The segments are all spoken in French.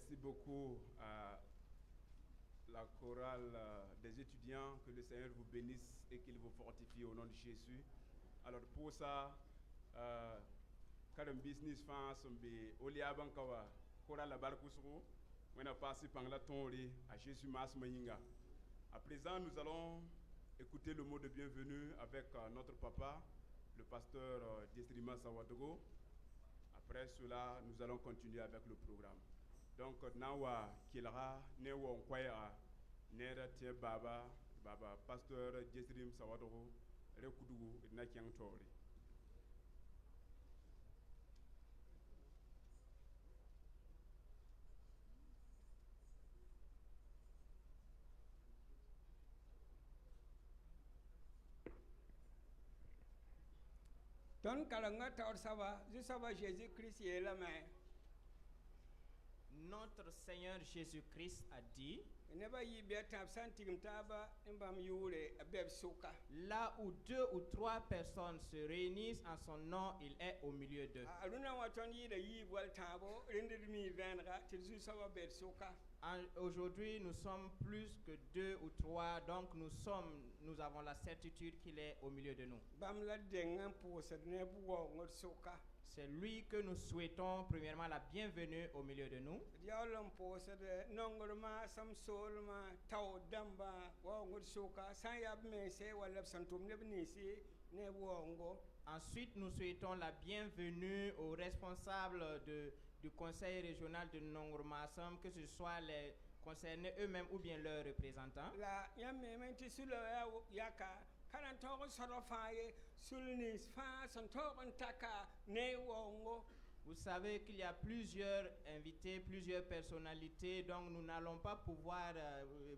Merci beaucoup à la chorale des étudiants. Que le Seigneur vous bénisse et qu'il vous fortifie au nom de Jésus. Alors pour ça, quand un business fan sombe oliaban kawa chorale la barkusro, on a passé par la tonri à Jésus Mas Mayinga. À présent, nous allons écouter le mot de bienvenue avec notre papa, le pasteur Destrima Sawadogo. Après cela, nous allons continuer avec le programme. Donc, Nawa Kilra, Newa Nkwaya, Nera Tie Baba, pasteur Destrima Sawadogo, Rekudu, Nakiang Tori. Ton kalanga ça va Jésus-Christ est là mais Notre Seigneur Jésus-Christ a dit, là où 2 ou 3 personnes se réunissent en son nom, il est au milieu d'eux. Aujourd'hui, nous sommes plus que 2 ou 3, donc nous avons la certitude qu'il est au milieu de nous. C'est lui que nous souhaitons premièrement la bienvenue au milieu de nous. Ensuite, nous souhaitons la bienvenue aux responsables du conseil régional de Nongormassam, que ce soit les concernés eux-mêmes ou bien leurs représentants. Vous savez qu'il y a plusieurs invités, plusieurs personnalités, donc nous n'allons pas pouvoir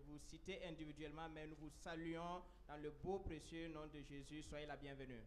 vous citer individuellement, mais nous vous saluons dans le beau, précieux nom de Jésus. Soyez la bienvenue.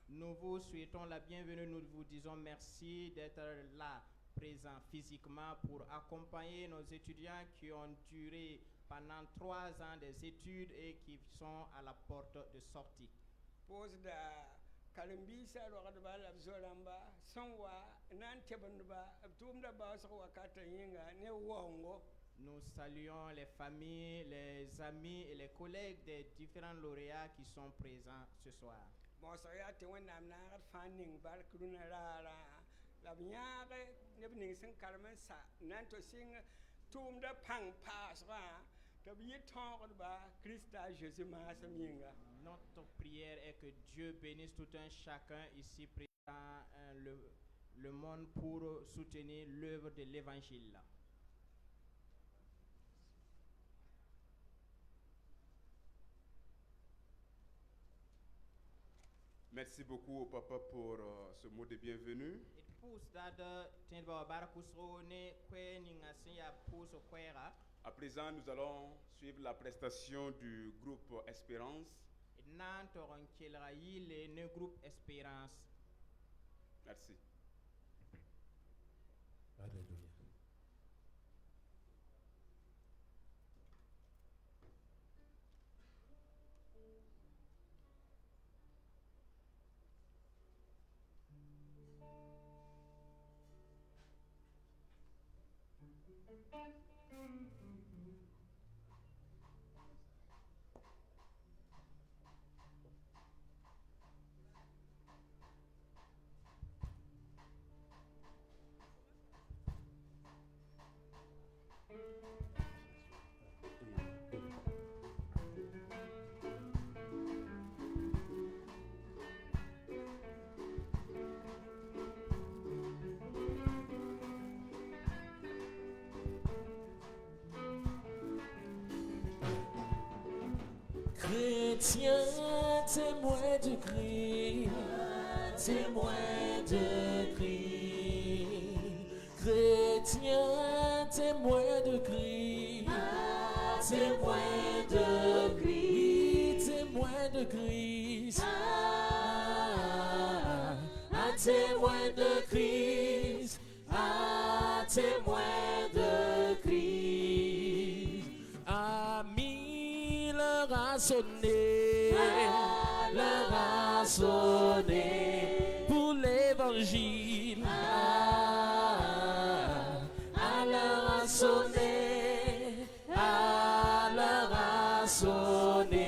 Nous vous souhaitons la bienvenue, nous vous disons merci d'être là, présent physiquement pour accompagner nos étudiants qui ont duré pendant 3 ans des études et qui sont à la porte de sortie. Nous saluons les familles, les amis et les collègues des différents lauréats qui sont présents ce soir. Notre prière est que Dieu bénisse tout un chacun ici présent le monde pour soutenir l'œuvre de l'évangile. Merci beaucoup au papa pour ce mot de bienvenue. À présent, nous allons suivre la prestation du groupe Espérance. Merci. Alléluia. Chrétien, témoin de Christ, témoin de Christ. Chrétien, témoin de Christ, témoin de Christ, témoin de Christ, témoin de Christ. l'heure a sonné, l'heure a sonné pour l'évangile. À l'heure a sonné, à l'heure a sonné.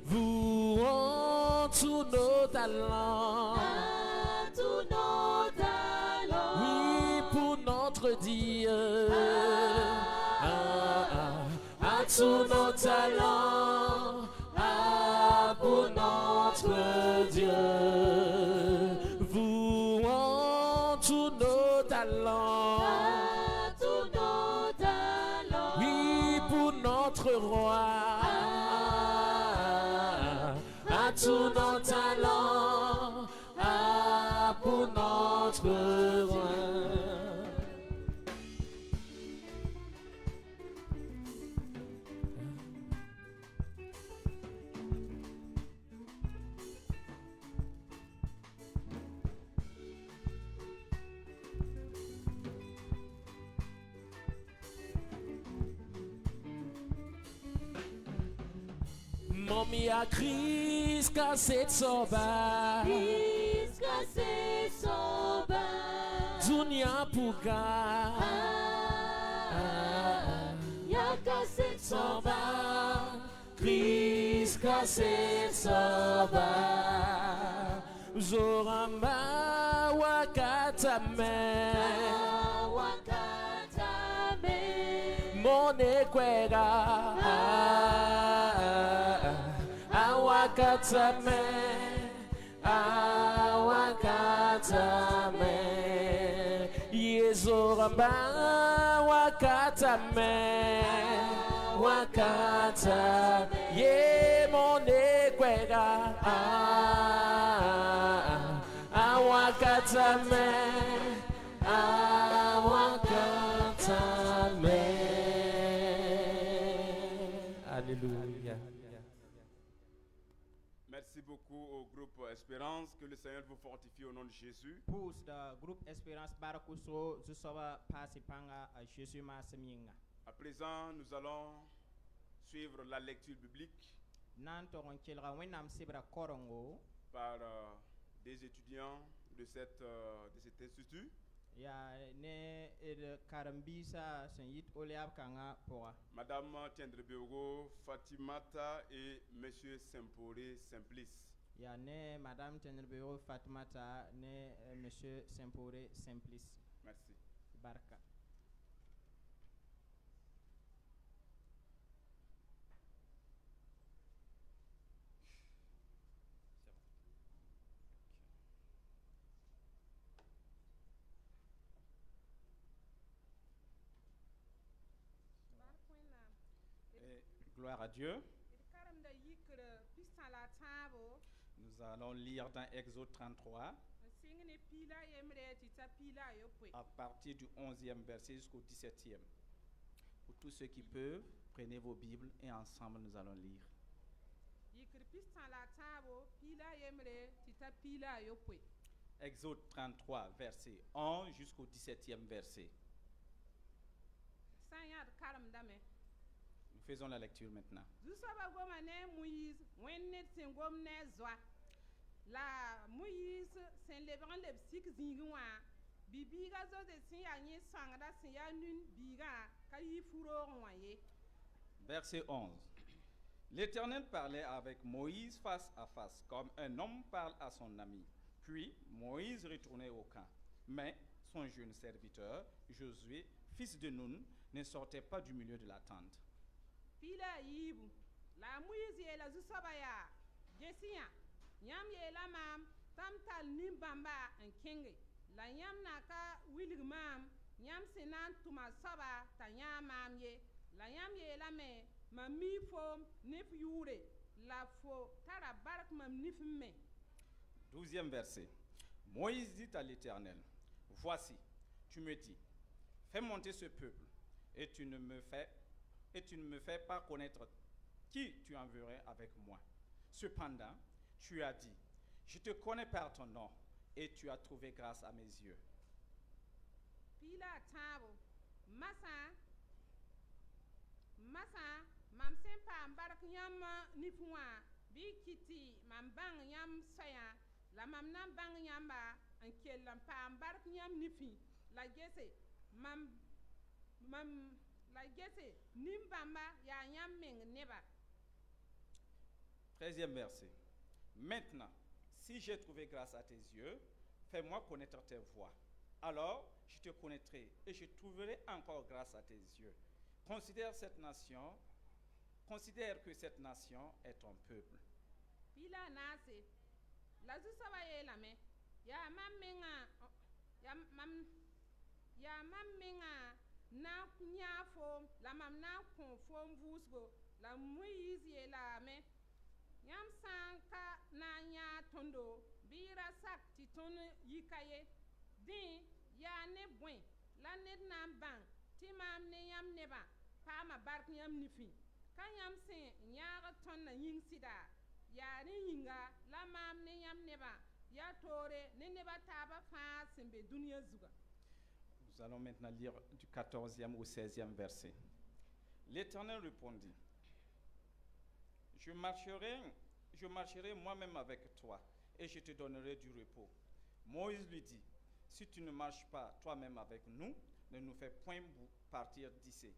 Vous rendez tous nos talents, oui, pour notre Dieu. À tous nos talents, pour notre Dieu. Vous rendez tous nos talents, oui, pour notre roi. À tous nos talents, pour notre roi. Mommy a Chris cassé de soba, Dunia Puga, ya cassé de soba, Chris cassé de soba, Zoramba wakatame, Monekwega. Awakatame, awakatame, Yezoramba, wakatame, wakatame, Ye monekwega, awakatame, awakatame. Alléluia. Merci beaucoup au groupe Espérance. Que le Seigneur vous fortifie au nom de Jésus. Pour le groupe Espérance Barakuso, je serai passé par Jésus Masseminga. À présent, nous allons suivre la lecture biblique par des étudiants de cet institut. Madame Tiendrebeogo, Fatimata et Monsieur Sempore Simplice. Madame Tiendrebeogo, Fatimata, Monsieur Sempore Simplice. Merci. Barka. Gloire à Dieu. Nous allons lire dans Exode 33 à partir du 11e verset jusqu'au 17e. Pour tous ceux qui peuvent, prenez vos Bibles et ensemble nous allons lire. Exode 33, verset 11 jusqu'au 17e verset. Nous faisons la lecture maintenant. La Moïse s'en levant le psych zingwa bibiga zo de sin ya ni sangada sin ya nun biga kayi furo nwaye. Verset 11. L'Éternel parlait avec Moïse face à face, comme un homme parle à son ami. Puis Moïse retournait au camp. Mais son jeune serviteur, Josué, fils de Nun, ne sortait pas du milieu de la tente. Pila yibu la Moïse ye la zusabaya jesiya Yam ye la mam tam tal nim bamba en kenge la yam naka wilig mam yam senan tuma saba ta yam mam ye la yam ye la me mami fom nif yure la fo tara barak mam nif me. 12e verset. Moïse dit à l'Éternel, voici, tu me dis, fais monter ce peuple et tu ne me fais pas connaître qui tu enverrais avec moi. Cependant, tu as dit, je te connais par ton nom et tu as trouvé grâce à mes yeux. Pila tabo, masa, mam mam sẽn paam bark yãmb nif wã bɩ y kɩtɩ mam bãng yãmb soyã la mam na n bãng yãmba n kell n paam bark yãmb nifẽ la gese la gese nin-bãmba yaa yãmb meng neba. 13e verset. Maintenant, si j'ai trouvé grâce à tes yeux, fais-moi connaître tes voies. Alors, je te connaîtrai et je trouverai encore grâce à tes yeux. Considère que cette nation est ton peuple. Pila naase la zu-soabã yeelame yaa mam menga na n yãa foom la mam na n kõ foom vʋʋsgo la Moyiis yeelame yãmb sã n ka na n yãa tõndo bɩ y ra sak tɩ tõnd yika ye dẽ yaa ne bõe la ned na n bãng tɩ maam ne yãmb nebã paama bark yãmb nifẽ ka yãmb sẽn yãagd tõndã yĩng sɩda yaa rẽ yĩnga la maam ne yãmb nebã yaa toore ne nebã taabã fãa sẽn be dũniyã zugã. Nous allons maintenant lire du 14e au 16e verset. L'Éternel répondit, je marcherai moi-même avec toi et je te donnerai du repos. Moïse lui dit, si tu ne marches pas toi-même avec nous, ne nous fais point partir d'ici.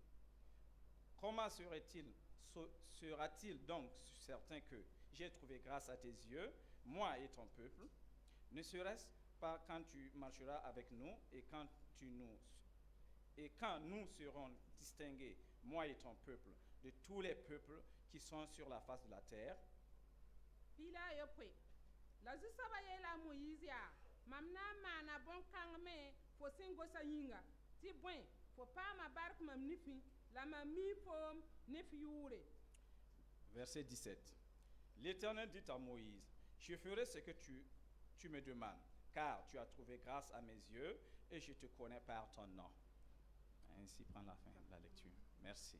Comment sera-t-il donc certain que j'ai trouvé grâce à tes yeux, moi et ton peuple? Ne serait-ce pas quand tu marcheras avec nous et quand nous serons distingués, moi et ton peuple, de tous les peuples qui sont sur la face de la terre? Pila yopoe la zu-soabã yeela Moyiis yaa mam na n maana bõn-kãng me fo sẽn gosa yĩnga tɩ bõe fo paama bark mam nifẽ la mam mii foom ne f yʋʋre. Verset 17. L'Éternel dit à Moïse, je ferai ce que tu me demandes, car tu as trouvé grâce à mes yeux et je te connais par ton nom. Ainsi prend la fin de la lecture. Merci.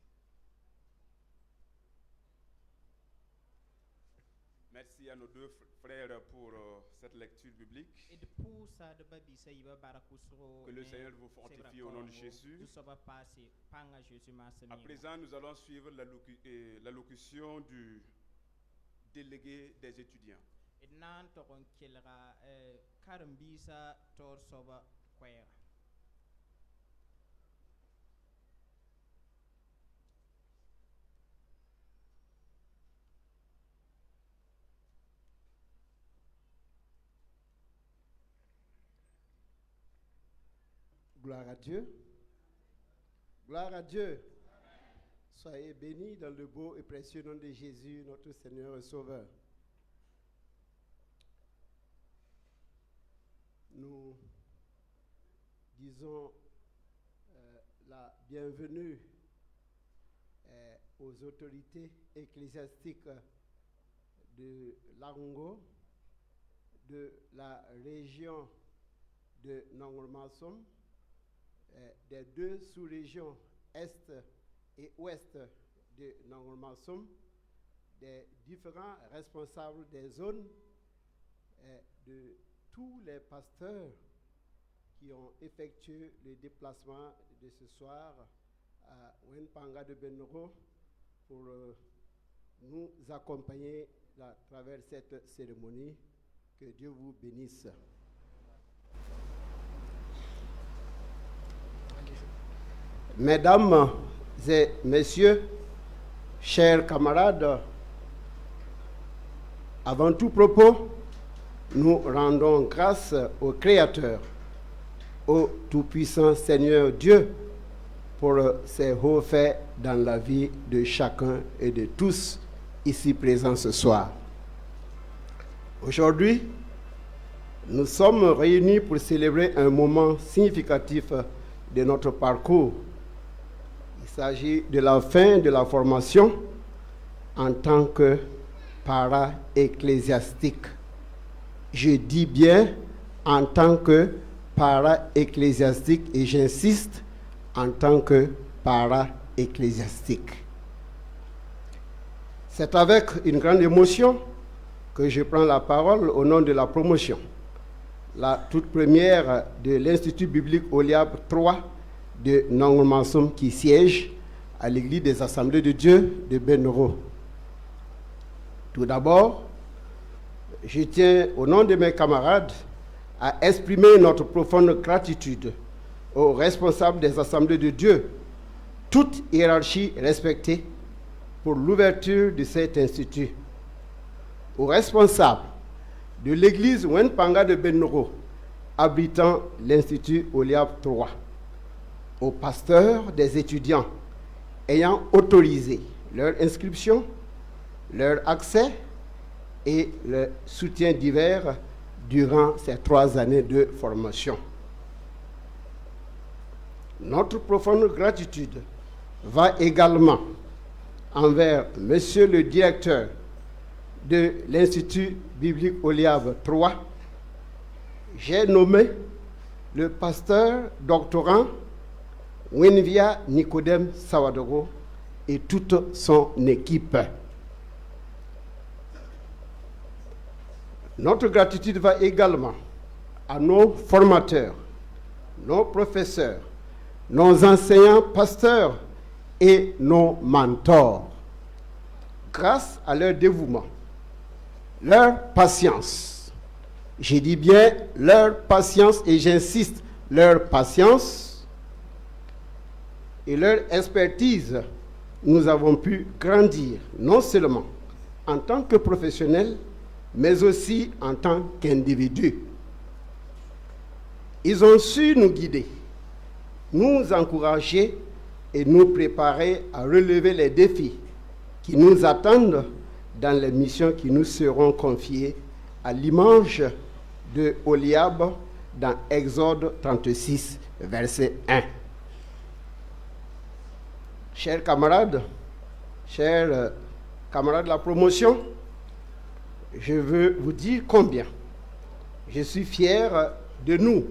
Merci à nos deux frères pour cette lecture biblique. Et de pousa de babi sa yiba barakusro. Que le Seigneur vous fortifie au nom de Jésus. À présent, nous allons suivre l'allocution du délégué des étudiants. Et nan toron kelra karambisa tor soba kwera. Gloire à Dieu. Gloire à Dieu. Soyez bénis dans le beau et précieux nom de Jésus, notre Seigneur et Sauveur. Nous disons la bienvenue aux autorités ecclésiastiques de Larongo, de la région de Nongol-Masom, des deux sous-régions Est et Ouest de Nongol-Masom, des différents responsables des zones, de tous les pasteurs qui ont effectué le déplacement de ce soir à Wenpanga de Benoro pour nous accompagner à travers cette cérémonie. Que Dieu vous bénisse. Mesdames et messieurs, chers camarades, avant tout propos, nous rendons grâce au Créateur, au Tout-Puissant Seigneur Dieu, pour ses hauts faits dans la vie de chacun et de tous ici présents ce soir. Aujourd'hui, nous sommes réunis pour célébrer un moment significatif de notre parcours. Il s'agit de la fin de la formation en tant que para-ecclésiastique. Je dis bien en tant que para-ecclésiastique et j'insiste en tant que para-ecclésiastique. C'est avec une grande émotion que je prends la parole au nom de la promotion, la toute première de l'Institut biblique Oliab III de Nongol-Masom qui siège à l'église des Assemblées de Dieu de Benoro. Tout d'abord, je tiens, au nom de mes camarades, à exprimer notre profonde gratitude aux responsables des Assemblées de Dieu, toute hiérarchie respectée, pour l'ouverture de cet institut. Aux responsables de l'église Wenpanga de Benoro, abritant l'Institut Oliab III, aux pasteurs des étudiants ayant autorisé leur inscription, leur accès et le soutien divers durant ces 3 années de formation. Notre profonde gratitude va également envers Monsieur le directeur de l'Institut biblique Oliab III. J'ai nommé le pasteur doctorant Winvia Nicodème Sawadogo et toute son équipe. Notre gratitude va également à nos formateurs, nos professeurs, nos enseignants pasteurs et nos mentors. Grâce à leur dévouement, leur patience, je dis bien leur patience et j'insiste, leur patience et leur expertise, nous avons pu grandir non seulement en tant que professionnels, mais aussi en tant qu'individus. Ils ont su nous guider, nous encourager et nous préparer à relever les défis qui nous attendent dans les missions qui nous seront confiées à l'image de Oliab dans Exode 36, verset 1. Chers camarades de la promotion, je veux vous dire combien je suis fier de nous.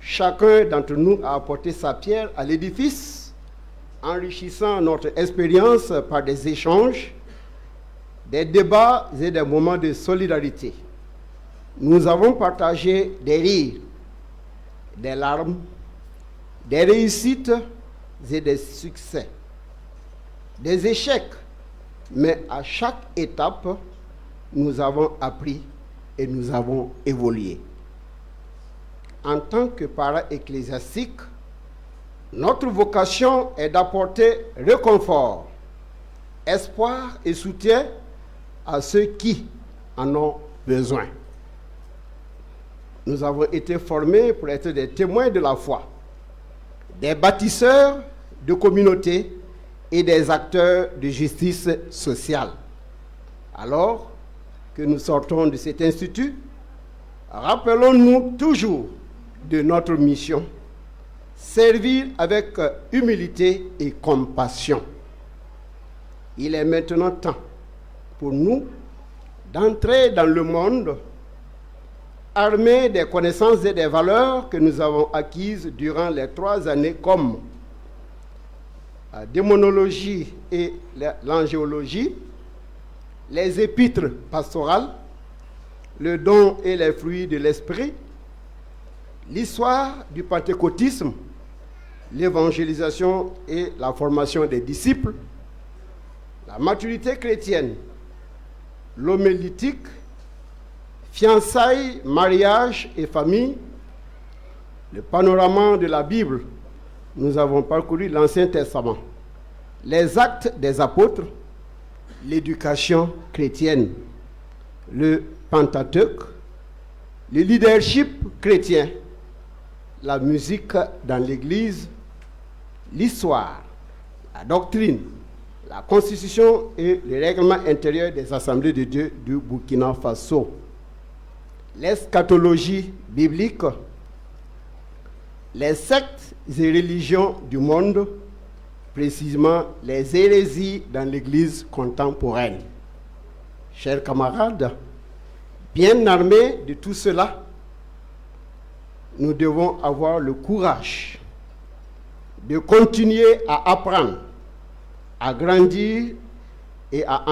Chacun d'entre nous a apporté sa pierre à l'édifice, enrichissant notre expérience par des échanges, des débats et des moments de solidarité. Nous avons partagé des rires, des larmes, des réussites et des succès, des échecs, mais à chaque étape, nous avons appris et nous avons évolué. En tant que parents ecclésiastiques, notre vocation est d'apporter réconfort, espoir et soutien à ceux qui en ont besoin. Nous avons été formés pour être des témoins de la foi, des bâtisseurs de communautés et des acteurs de justice sociale. Alors que nous sortons de cet institut, rappelons-nous toujours de notre mission, servir avec humilité et compassion. Il est maintenant temps pour nous d'entrer dans le monde armés des connaissances et des valeurs que nous avons acquises durant les 3 années comme la démonologie et l'angéologie, les épîtres pastorales, le don et les fruits de l'esprit, l'histoire du pentecôtisme, l'évangélisation et la formation des disciples, la maturité chrétienne, l'homilétique, fiançailles, mariage et famille, le panorama de la Bible. Nous avons parcouru l'Ancien Testament, les actes des apôtres, l'éducation chrétienne, le Pentateuque, le leadership chrétien, la musique dans l'Église, l'histoire, la doctrine, la constitution et le règlement intérieur des Assemblées de Dieu du Burkina Faso, l'eschatologie biblique, les sectes et religions du monde, précisément les hérésies dans l'Église contemporaine. Chers camarades, bien armés de tout cela, nous devons avoir le courage de continuer à apprendre, à grandir et à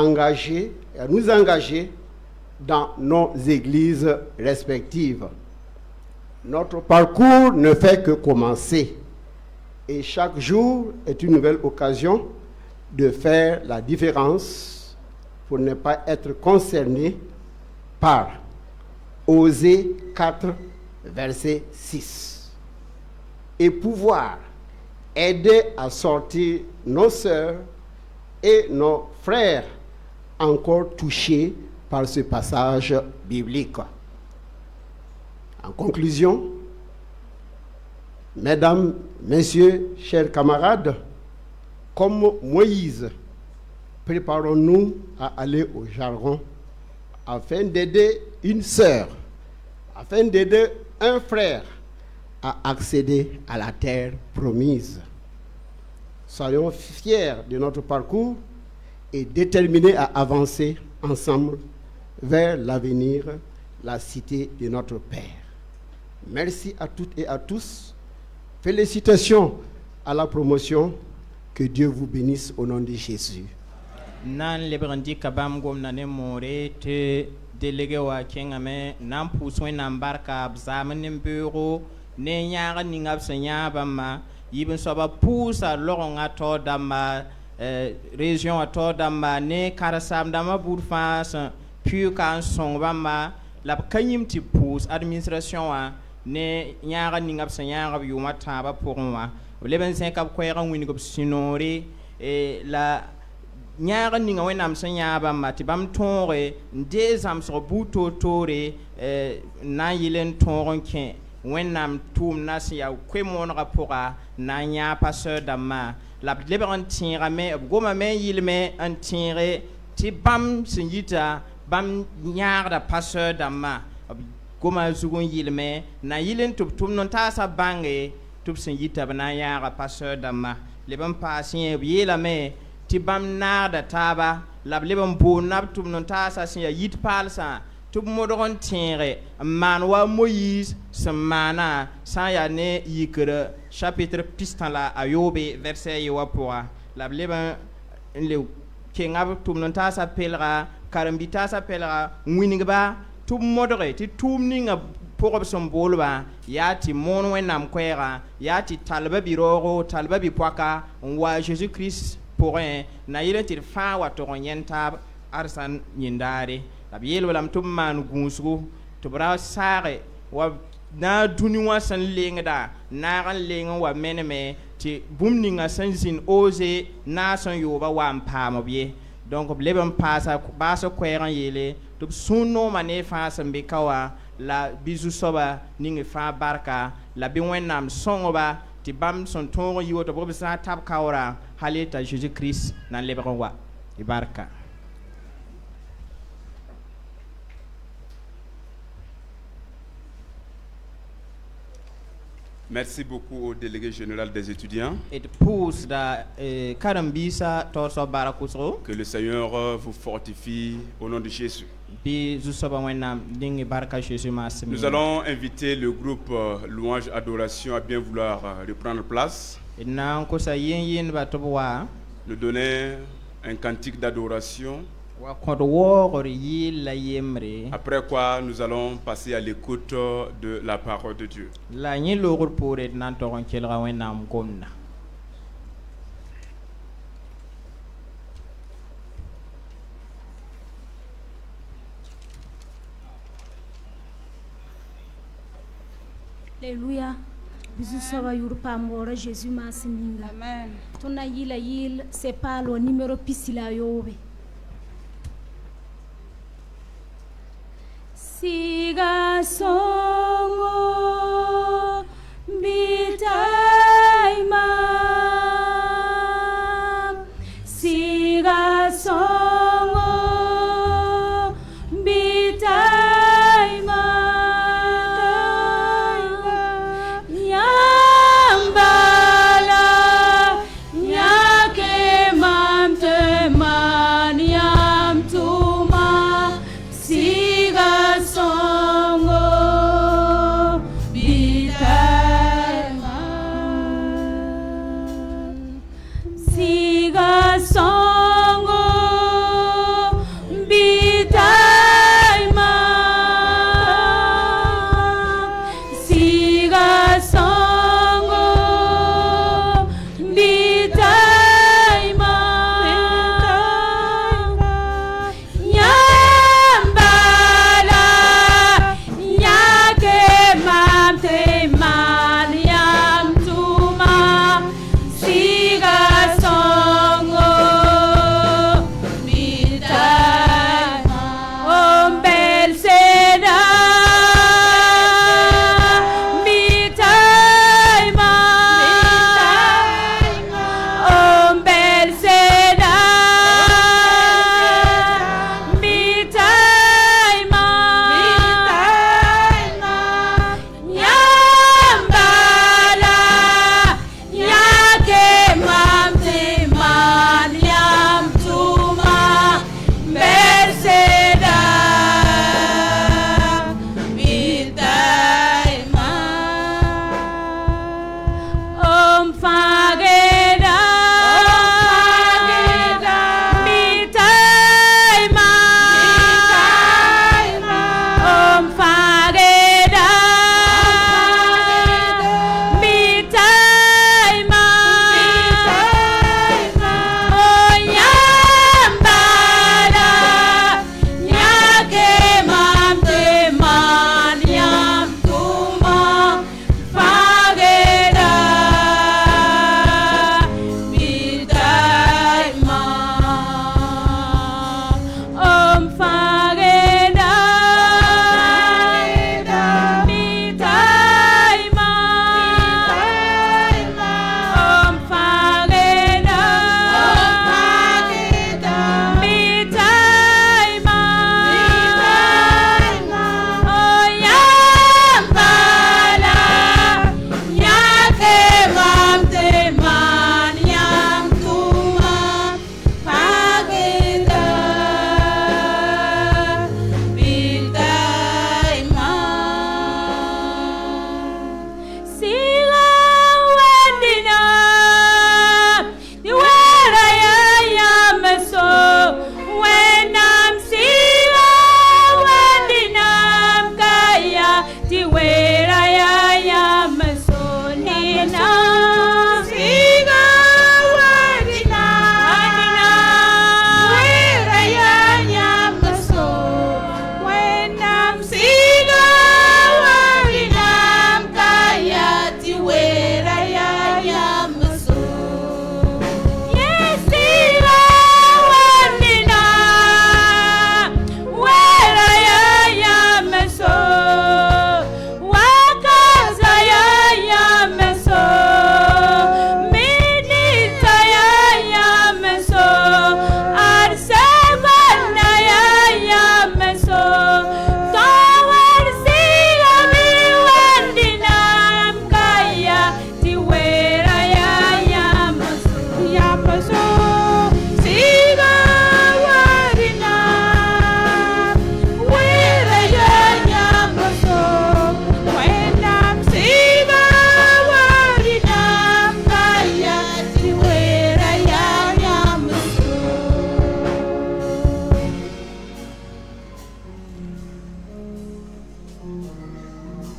nous engager dans nos églises respectives. Notre parcours ne fait que commencer Et chaque jour est une nouvelle occasion de faire la différence pour ne pas être concerné par Osée 4, verset 6. Et pouvoir aider à sortir nos sœurs et nos frères encore touchés par ce passage biblique. En conclusion, mesdames, messieurs, chers camarades, comme Moïse, préparons-nous à aller au Jourdain afin d'aider une sœur, afin d'aider un frère à accéder à la terre promise. Soyons fiers de notre parcours et déterminés à avancer ensemble vers l'avenir, la cité de notre Père. Merci à toutes et à tous. Félicitations à la promotion. Que Dieu vous bénisse au nom de Jésus. Nan lebrandi kabam gom na ne more te délégué wa kengame nan puswe nan barka abzamen bureau ne nyaga ningab senya bama yibin soba pusa loronga to dama région to dama ne karasam dama bourfas puis kan son bama la kanyim ti pus administration wa ne nyaga ningab senya gab yuma taba pour moi leben sen kab koyra wini gob sinore e la nyaga ninga wenam senya ba mati bam tonre ndezam so buto tore na yilen toron ken wenam tum nasia kwemon rapora na nya passeur dama la leberan tira me goma me yilme an tire ti bam sinjita bam nyaga passeur dama goma zugun yilme na yilen tum non tasa bange tup sinjita bana yaga passeur dama leban pasien yela me ti bam naada taba lab leban bo nab tum non tasa sin ya yit palsa tup modon tire man wa Moïse semana sa ya ne yikere chapitre pistan la ayobe verset yo poa lab leban le kengab tum non tasa pelra karambita sa pelra winingba tup modore ti tum ninga pour son bolba yati mon wenam kwera yati talba biroro talba bi poaka wa Jésus Christ pour un na yele tir fa wa to yenta arsan nyindare tabiel walam tum man gunsu to bra sare wa na duni wa san lengda na ran lenga wa meneme ti bumninga san zin ose na san yoba wa mpama bie donc leben pasa baso kwera yele to sunno mane fa san be kawa la bizu soba ningi fa barka la bi wenam songoba ti bam son tongo yiwo to bobe sa tab kawra haleta Jésus Christ nan lebron wa ibarka. Merci beaucoup au délégué général des étudiants. Et pousse da karambisa torso barakusro. Que le Seigneur vous fortifie au nom de Jésus. Nous allons inviter le groupe Louange Adoration à bien vouloir reprendre place. Nous donner un cantique d'adoration. Après quoi, nous allons passer à l'écoute de la parole de Dieu. Alléluia. Bisous sera yurpamora Jésus masinga. Amen. Tona yila yil c'est pas le numéro pisila yobe. Siga songo bitaima. Siga songo bitaima. Siga songo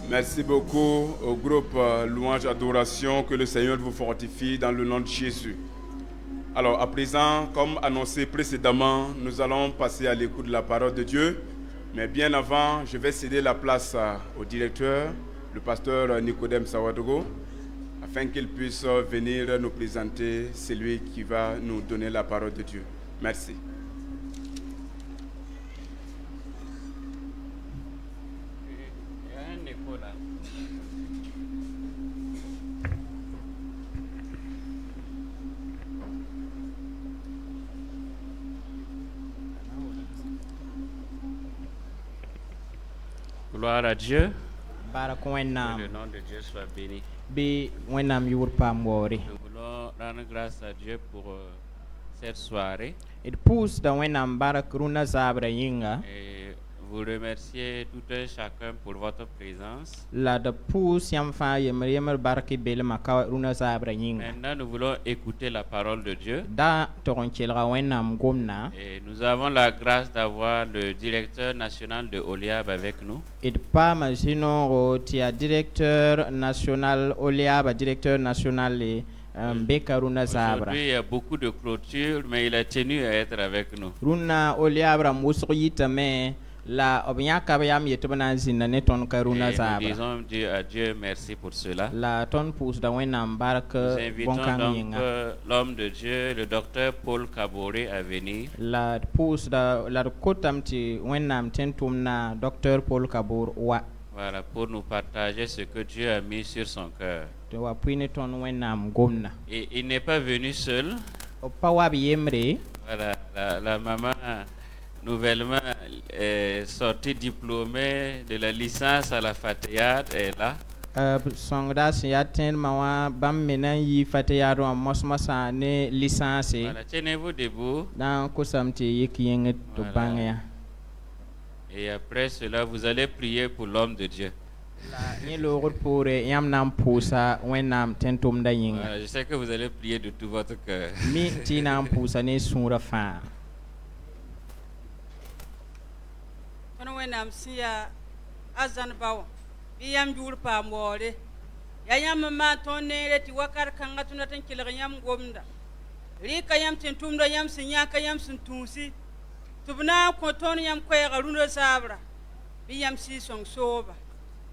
Merci beaucoup au groupe Louange Adoration. Que le Seigneur vous fortifie dans le nom de Jésus. Alors, à présent, comme annoncé précédemment, nous allons passer à l'écoute de la parole de Dieu. Mais bien avant, je vais céder la place au directeur, le pasteur Nicodème Sawadogo, afin qu'il puisse venir nous présenter celui qui va nous donner la parole de Dieu. Merci. Gloire à Dieu. Barak Que wẽnnaam le nom de Dieu soit béni. bɩ wẽnnaam yʋʋr paam waoore Nous voulons rendre grâce à Dieu pour cette soirée d pʋʋsda wẽnnaam bark rũnã zaabrã yĩnga et vous remercier tout un chacun pour votre présence. la d pʋʋs yãmb fãa yembr bark y belmã ka rũnã zaabrã yĩnga Maintenant, nous voulons écouter la parole de Dieu. da tog n kelga wẽnnaam gomna Et nous avons la grâce d'avoir le directeur national de OLIAB avec nous. d paama zĩ-noogo tɩ yaa directeur national oliaba directeur national le n be ka rũnã zaabra Aujourd'hui, il y a beaucoup de clôtures, mais il a tenu à être avec nous. rũnã oliab rãmb wʋsg yitame la b yãka b yam yetɩ b na n zĩnda ne tõnd ka Et rũnã nous zaabra disons à Dieu merci pour cela. la tõnd pʋʋsda wẽnnaam bark Nous invitons bõn-kãng donc yĩnga l'homme de Dieu, le docteur Paul Kaboré, à venir. la d pʋʋsda la d kotame tɩ wẽnnaam tẽn tʋmdã docteur paul kaboor wa Voilà, pour nous partager ce que Dieu a mis sur son cœur. tɩ wa pʋɩ ne tõnd wẽnnaam gomna Et il n'est pas venu seul. b pa wa b yembre Voilà, la maman nouvellement sortie diplômée de la licence à la Fatayat est là. b sõngda sẽn yaa tẽedmã wã bãmb me na n yi fa tɩ yaa wã mos-mosã ne licence Voilà, tenez-vous debout. na n kosame tɩ yik yẽngd tɩ b Voilà. bãng ya Et après cela, vous allez prier pour l'homme de Dieu. la yẽ loogd poore yãmb na n pʋʋsa wẽnnaam tẽn tʋmda yĩnga Voilà, je sais que vous allez prier de tout votre cœur. mi tɩ y na n pʋʋsa ne sũurã fãa tõnd wẽnnaam sẽn yaa a zãn ba wã bɩ yãmb yʋʋr paam waoore yaa yãmb n maan tõnd neere tɩ wakat kãngã tʋna tɩ n kelg yãmb gomda rɩka yãmb tɩ n tʋmda yãmb sẽn yãka yãmb sẽn tũusi tɩ b na n kõ tõnd yãmb koɛɛga rũnã zaabra bɩ yãmb sɩɩ-sõng sooba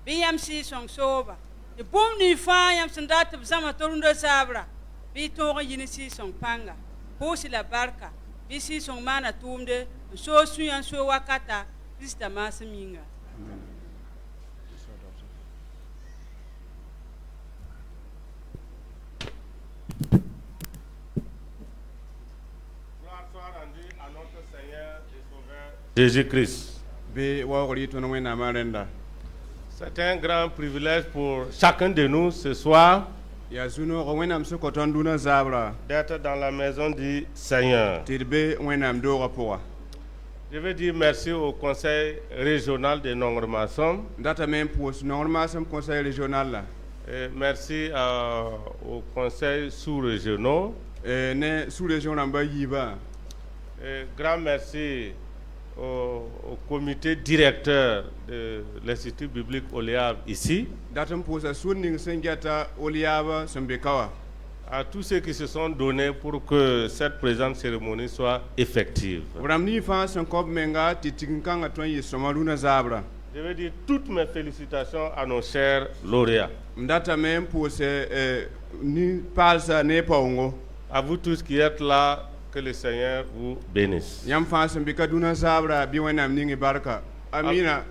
bɩ yãmb sɩɩ-sõng sooba tɩ bũmb ning fãa yãmb sẽn dat tɩ b zãma tɩ rũnã zaabra bɩ y tõog n yɩ ne sɩɩ-sõng pãnga pʋʋsy la barka bɩ sɩɩ-sõng maana tʋʋmde n soog sũ-yã n soog wakata Krista maasem yĩnga Jésus-Christ. Bɩ waoogr yɩ tõnd wẽnnaamã rẽnda. C'est un grand privilège pour chacun de nous ce soir Yaa zu-noog wẽnnaam sẽn kõ tõnd dũnã zaabrã d'être dans la maison du Seigneur. tɩ d be wẽnnaam doogã pʋga. Je veux dire merci au Conseil régional de Nongre-Massum. Datame n pʋʋs nongr maasem conseil régional la. Et merci aux conseils sous-régionaux. Ne sous-région rãmbã yiibã. Et grand merci au comité directeur de l'Institut biblique Oliab ici. Dat n pʋʋsa sũur ning sẽn gɛta oliyaabã sẽn be ka wa. À tous ceux qui se sont donnés pour que cette présente cérémonie soit effective. B rãmb ning fãa sẽn kõ b menga tɩ tig-n-kãngã tõe n yɩ sõma rũnã zaabrã. Je veux dire toutes mes félicitations à nos chers lauréats. M datame n pʋʋs nin-paalsã ne paoongo. À vous tous qui êtes là, que le Seigneur vous bénisse. Yãmb fãa sẽn be ka dũnã zaabrã bɩ wẽnnaam ning y barka. Amina.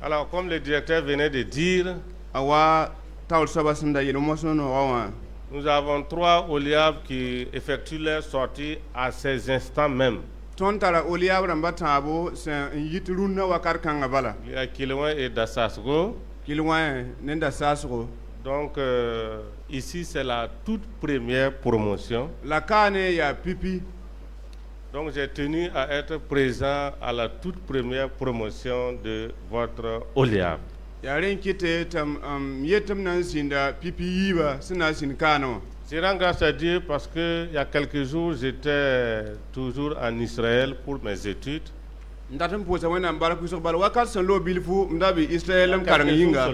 Alors, comme le directeur venait de dire, nous avons 3 Oliab qui effectuent leur sortie à ces instants même. Il y a Kilouin et Dassasgo. Donc, ici, c'est la toute première promotion. Donc, j'ai tenu à être présent à la toute première promotion de votre Oliab. Je rends grâce à Dieu parce qu'il y a quelques jours, j'étais toujours en Israël pour mes études. ndatam posa wena mbara ku so bal wakat san lo bilfu mdabi Israël am karang yinga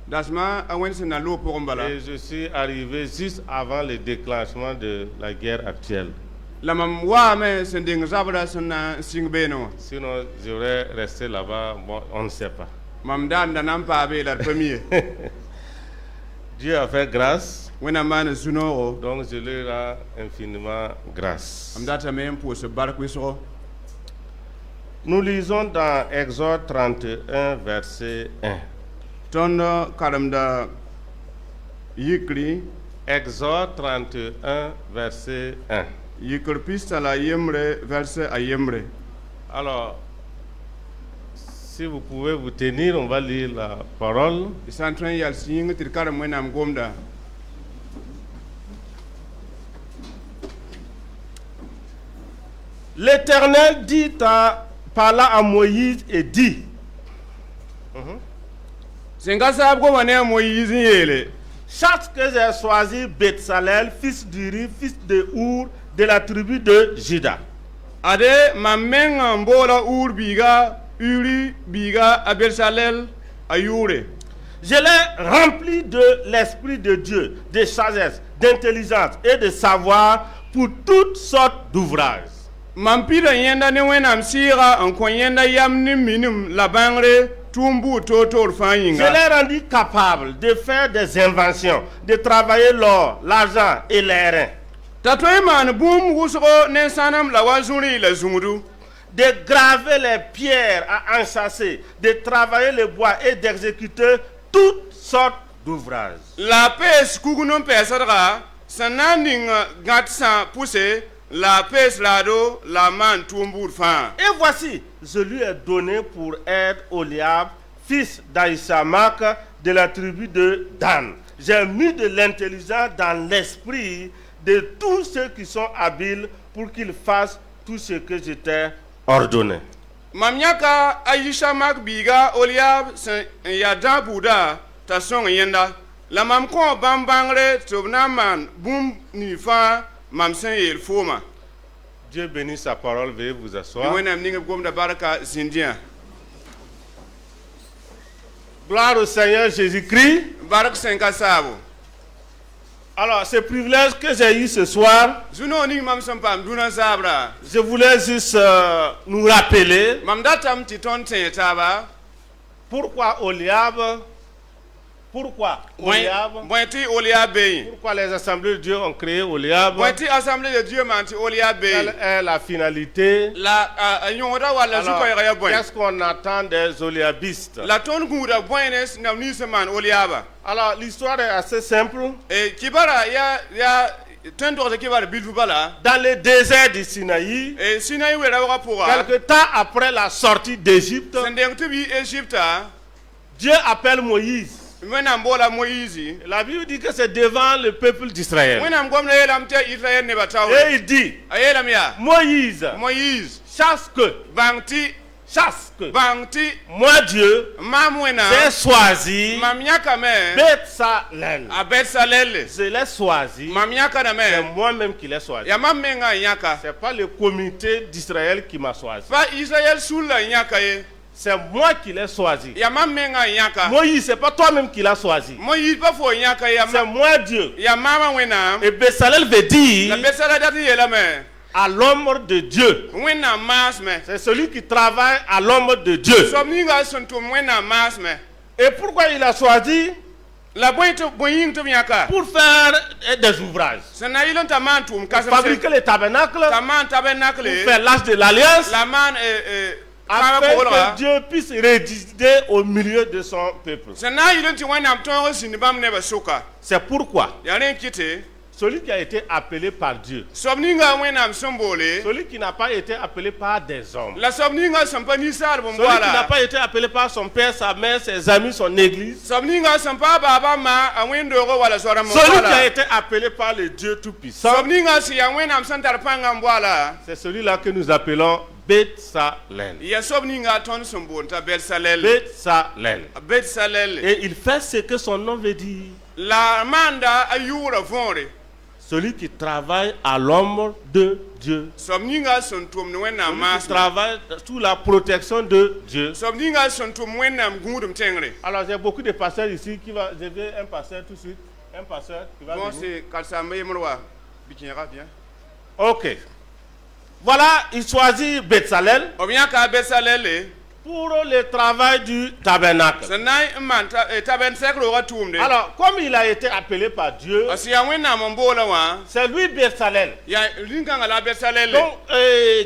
dasma awen sen lo pour mbala et je suis arrivé juste avant le déclenchement de la guerre actuelle. Lamam wa me sen ding zabra sen sing beno Sinon j'aurais resté là-bas, bon, on ne sait pas. mam dan danam pa be la premier Dieu a fait grâce, wena man zunoro donc je lui rends infiniment grâce. am data me pour ce bar ku so. Nous lisons dans Exode 31, verset 1. Ton karamda yikri Exode 31, verset 1. yikr pista la yemre verset a yemre. Alors, si vous pouvez vous tenir, on va lire la parole. Isantran yal sing tir karam wena am gomda. L'Éternel parla à Moïse et dit. Sengasa ko wane Moïse yele. Chaque que j'ai choisi Betsalel, fils d'Uri, fils de Our, de la tribu de Juda. Ade mamenga mbola Ur biga Uri biga Abelsalel ayure. Je l'ai rempli de l'Esprit de Dieu, de sagesse, d'intelligence et de savoir pour toutes sortes d'ouvrages. Mampira yenda ne wena msira anko yenda yamni minim labangre tumbu totor Je fanyinga. l'ai rendu capable de faire des inventions, de travailler l'or, l'argent et les reins, Tatoy man boom wusro ne sanam la wazuri la zumudu. de graver les pierres à enchasser, de travailler le bois et d'exécuter toutes sortes d'ouvrages. La pes kugunon pesadra sananding gatsa pousse la pes lado la man tumbu fan. Et voici, je lui ai donné pour aide Oliab, fils d'Aïsamak, de la tribu de Dan. J'ai mis de l'intelligence dans l'esprit de tous ceux qui sont habiles pour qu'ils fassent tout ce que je t'ai ordonné. Mamyaka Aisha Mak biga Oliab yada buda tasong yenda. La mam ko bambangre tobna man boom ni fa mam sen yel foma. Dieu bénisse sa parole, veuillez vous asseoir. Wenam ninga gomda baraka zindia. Gloire au Seigneur Jésus-Christ. Barak senka sabo. Alors, ce privilège que j'ai eu ce soir, Zuno ni mam sampam duna zabra. je voulais juste nous rappeler Mam datam titon taba. pourquoi Oliab, pourquoi Oliab, Bointi Oliab bey. pourquoi les assemblées de Dieu ont créé Oliab, Bointi assemblée de Dieu manti Oliab bey. quelle est la finalité. La yonra wala Alors, zuko ya boin. qu'est-ce qu'on attend des oliabistes? La ton guda boines na ni seman Oliaba. Alors, l'histoire est assez simple. E kibara ya tendo de kibara bilfu bala. Dans le désert du Sinaï, E Sinaï wera waka pour quelque temps après la sortie d'Égypte, sendeng tubi Égypta. Dieu appelle Moïse. Mena mbola Moïse. La Bible dit que c'est devant le peuple d'Israël. Mena mgomna yelam te Israël ne batawe. Et il dit, Ayelam ya. Moïse, Moïse. chasse que, moi Dieu, Mamwena. j'ai choisi Mamyaka me. Betsalel. Abetsalel. Je l'ai choisi. Mamyaka na C'est me. moi-même qui l'ai choisi. Ya mamenga yaka. C'est pas le comité d'Israël qui m'a choisi. Fa Israël sula yaka ye. C'est moi qui l'ai choisi. Ya mamenga yaka. Moïse, c'est pas toi-même qui l'as choisi. Moïse pas fo yaka ya. C'est moi Dieu. Ya mama wena. Et Betsalel veut La dire besala dati yela me. à l'ombre de Dieu. Wena mas me. C'est celui qui travaille à l'ombre de Dieu. Somninga sontum wena mas me. Et pourquoi il a choisi? La bointo boying to yaka. Pour faire des ouvrages. Sana ilon tamantum kasam. Fabriquer les tabernacles. Taman tabernacle. Pour faire l'arche de l'alliance. La man Afin que Dieu puisse résider au milieu de son peuple. Sana ilon ti wena mtongo sinibam neba soka. C'est pourquoi Yaren kite. celui qui a été appelé par Dieu, Somninga wena msombole. celui qui n'a pas été appelé par des hommes, La somninga sampani sar celui qui n'a bombala. pas été appelé par son père, sa mère, ses amis, son église, Somninga sampa baba ma awendo ro wala sora celui qui a mbala. été appelé par le Dieu Tout-Puissant, Somninga si ya wena msantar panga mbala. c'est celui-là que nous appelons Betsalel. Ya somninga ton sombonta Betsalel. Betsalel. Betsalel. Et il fait ce que son nom veut dire. La manda ayura vonre. celui qui travaille à l'ombre de Dieu. Sob ninga sẽn tʋmd Wẽnnaam Celui qui maasmã. travaille sous la protection de Dieu. Sob ninga sẽn tʋm Wẽnnaam gũudum tẽngre. Alors j'ai beaucoup de pasteurs ici qui va. Je vais un pasteur tout de suite. Un pasteur qui va Bon, venir. c'est Kalsamba Yemr wa. Bikiẽga bien. Ok. Voilà, il choisit Betsalel B yãka a Betsalel pour le travail du tabernacle. sẽn na n maan tabɛn-sɛk roogã tʋʋmde. Alors, comme il a été appelé par Dieu, a sẽn yaa Wẽnnaam n boola wã, c'est lui Betsalel. yaa rĩn-kãngã la a Betsalel. Donc,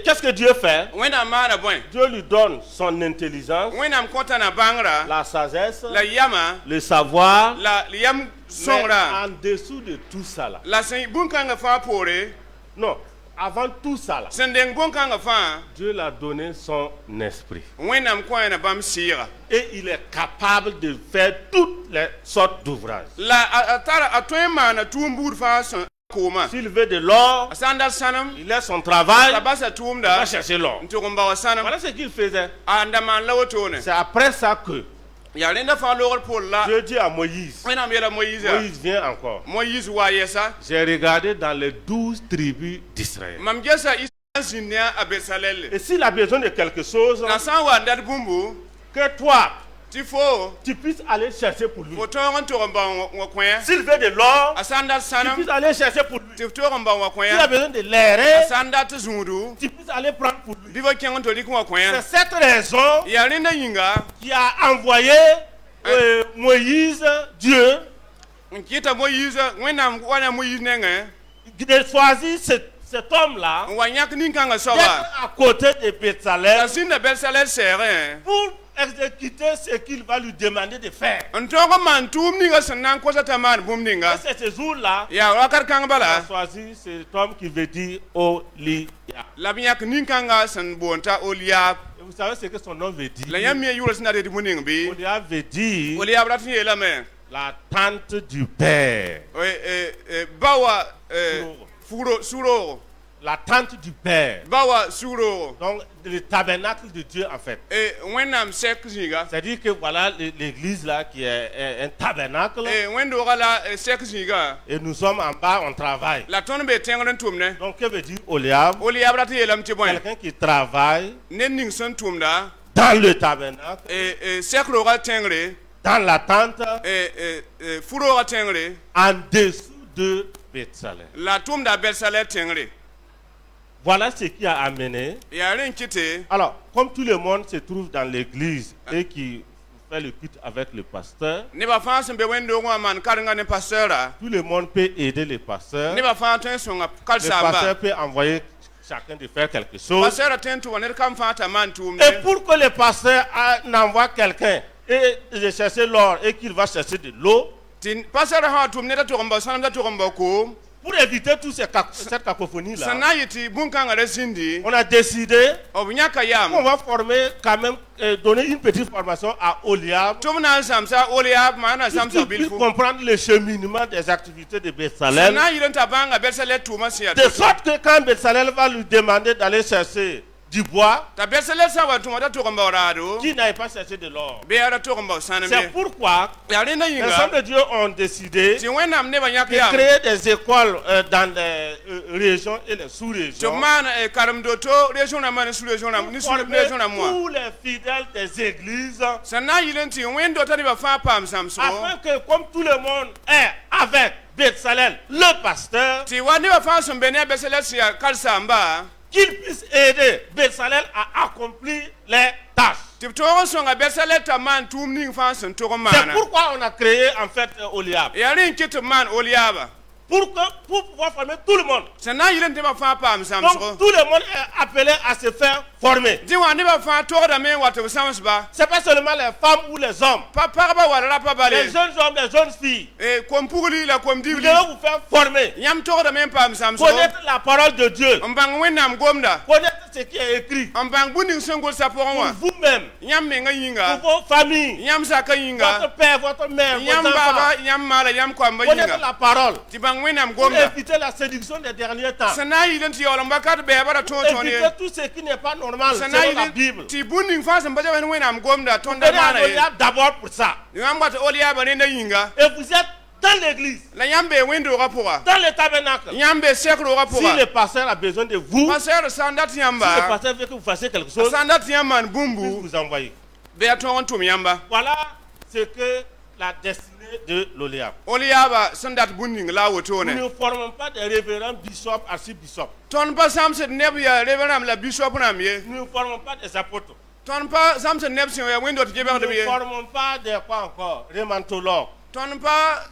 qu'est-ce que Dieu fait? Wẽnnaam maana bõe? Dieu lui donne son intelligence, Wẽnnaam kõtana bãngrã, la sagesse, la yama, le savoir. la yam Mais sõngrã, en dessous de tout ça là. la sẽn bõn-kãngã fãa poore, Non, avant tout ça là, sẽn deng bõn-kãngã fãa, Dieu l'a donné son esprit. Wẽnnaam kõ yẽna bãmb sɩɩga. Et il est capable de faire toutes les sortes d'ouvrages. La a tõe n maana tʋʋm buud fãa sẽn koomã. S'il veut de l'or, A sã n dat sãnem, il laisse son travail, la basa il tʋʋmda va chercher l'or. n tʋg n bao sãnem. Voilà ce qu'il faisait. A n da maan la wotone. C'est après ça que yaa rẽnda fãa loogr poor la Dieu dit à Moïse. Wẽnnaam yeela Moïse yaa. Moïse vient encore. Moïse waa yɛsa. J'ai regardé dans les 12 tribus d'Israël. Mam gesa Israël zĩnd ne a Betsalel. Et s'il a besoin de quelque chose, La sã n wa n dat bũmbu, que toi, tɩ fo, tu puisses aller chercher pour lui. fo tõog n tog n bao wã kõ-a. S'il veut de l'or, A sã n dat tu sãnem, puisses aller chercher pour lui. tɩ f tog n bao wã S'il a kõ-a. besoin de A l'air, sã n dat zũudu, tu puisses aller prendre pour lui. bɩ fa kẽng n tɩ rɩk wã kõ-a. C'est cette raison Yaa rẽnda yĩnga qui a envoyé Moïse, Dieu, n kɩta Moïse, Wẽnnaam wa ne Moïse nengẽ de choisir cet homme-là n wa yãk nin-kãngã soaba. d'être à côté de La Betsalel zĩnda Betsalel sɛɛgẽ pour exécuter ce qu'il va lui demander de faire. n tog n maan tʋʋm ninga sẽn na n kõsa t'a maan bũmb Et ninga. c'est ce jour-là Yaa wakat kãng qu'il a bala, choisi cet homme qui veut dire Oliab. la b yãk nin-kãngã sẽn boond t'a Oliab. Et vous savez ce que son nom veut La dire? yãmb me yʋʋra sẽn na ret bũ-ning bɩ? Oliab veut dire Oliab rat n yeelame. la tante du Père. Ba wa sugr-roogo. La tante du Père. Ba wa sugr-roogo. Donc, le tabernacle de Dieu en fait. Wẽnnaam sɛk zĩiga. C'est-à-dire que voilà l'église là qui est un tabernacle. Wẽnd-doogã la sɛk zĩiga. Et nous sommes en bas, on travaille. La tõnd be tẽngr n tʋmdẽ. Donc, que veut dire Oliab? Oliab rat n yeelame tɩ bõe? Quelqu'un qui travaille Ned ning sẽn tʋmda, dans le tabernacle, sɛk roogã tẽngre, dans la tente, fu-roogã tẽngre, en dessous de Betsalel. la tʋmda a Betsalel tẽngre. Voilà ce qui a amené. Yaa rẽ n kɩte, Alors, comme tout le monde se trouve dans l'église et qui fait le culte avec le pasteur, nebã fãa sẽn be wẽnd-doogẽ wã maan karengã ne pasteurã, tout le monde peut aider le pasteur. nebã fãa tõe n sõnga Le pasteur kalsaamba. peut envoyer chacun de faire quelque chose. Pasteurã tõe n tʋga ned kam fãa t'a maan Et tʋʋmde. pour que le pasteur n'envoie quelqu'un et de chercher l'or et qu'il va chercher de l'eau, Tɩ pasteurã sã wa tʋm ned a tʋg n bao sãnem t'a tʋg n bao koom, pour éviter toute cette cacophonie-là, sẽn na n yɩ tɩ bũn-kãngã ra zĩndi, on a décidé b yãka qu'on yam va former quand même, donner une petite formation à Oliab tɩ b na n zãmsa Oliab maana pour zãmsg qu'il puisse bilfu. comprendre le cheminement des activités de Sẽn Betsalel. na n yɩl n t'a bãnga Betsalel tʋʋmã sẽn yaa De sorte que quand Betsalel va lui demander d'aller chercher du bois, t'a Betsalel sã n wa tʋma t'a tʋg n bao raado, qu'il n'aille pas chercher de l'or. bɩ yaa ra tʋg n bao sãnem C'est ye. pourquoi Yaa rẽnda les yĩnga hommes de Dieu ont décidé tɩ Wẽnnaam nebã yãk de yam créer des écoles dans les régions et les tɩ b sous-régions. maan karen-doto région rãmbã ne sous-région rãmb ne Former région rãmb wã. tous les fidèles des églises Sẽn na n yɩl n tɩ wẽnd-dotã nebã fãa paam zãmsgo, afin que comme tout le monde est avec Betsalel, le pasteur, tɩ wa nebã fãa sẽn be ne a Betsalel sẽn yaa karsaamba, qu'il puisse aider Betsalel à accomplir les tâches. tɩ b tõog n sõnga Betsalel t'a maan tʋʋm ning fãa sẽn tog n C'est maana. pourquoi on a créé en fait Oliab. Yaa rẽ n kɩt tɩ b maan Oliaba. Pour pouvoir former tout le monde. Sẽn na n yɩl n tɩ nebã fãa paam zãmsgo. Donc tout le monde est appelé à se faire former. Dẽ wã nebã fãa togdame n wa tɩ b zãmsba. C'est pas seulement les femmes ou les hommes. Pagba wa rapa bale. Les jeunes hommes, les jeunes filles. Kom-pugli la Vous kom-dibli. devez vous faire former. Yãmb togdame n paam zãmsgo. Connaître la parole de Dieu. n bãng Wẽnnaam gomda. Connaître ce qui est écrit. n bãng bũmb-ning sẽn golsa pʋgẽ wã. Pour vous-même. Yãmb menga yĩnga. Pour vos familles. Yãmb zakã yĩnga. Votre père, votre mère, vos Yãmb enfants. baba yãmb maala yãmb koamba Connaître yĩnga. la parole. Tɩ bãng Wẽnnaam Pour gomda. éviter la séduction des derniers temps. Sẽn na n yɩl n tɩ yaool n bakat bɛɛbã ra tõog-tõog ye. Éviter tout ce qui n'est pas normal Sẽn na n selon la yɩl Bible. tɩ bũmb-ning fãa sẽn pa Wẽnnaam gomda tõnd da Donnez à maana ye. Oliab d'abord pour ça. Yãmb wat Oliaba rẽnda yĩnga. Et vous êtes dans l'église, La yambe wendo rapora. dans le tabernacle. Yambe sekro Si rapora. le pasteur a besoin de vous, Pasteur sandat si le yamba. pasteur veut que vous fassiez quelque chose, Sandat yaman il bumbu. vous envoyer. Beaton tum yamba. Voilà ce que la destinée de l'Oliab. Oliaba sandat bunding la Nous wotone. ne formons pas des révérends bishops, archibishops. Ton pas samse nebia revenam la bishop namye. Nous ne formons pas des apôtres. Ton pas samse nebsi ya wendo Nous tjeber de ne biye. formons pas des quoi encore, rémantologues. Ton pas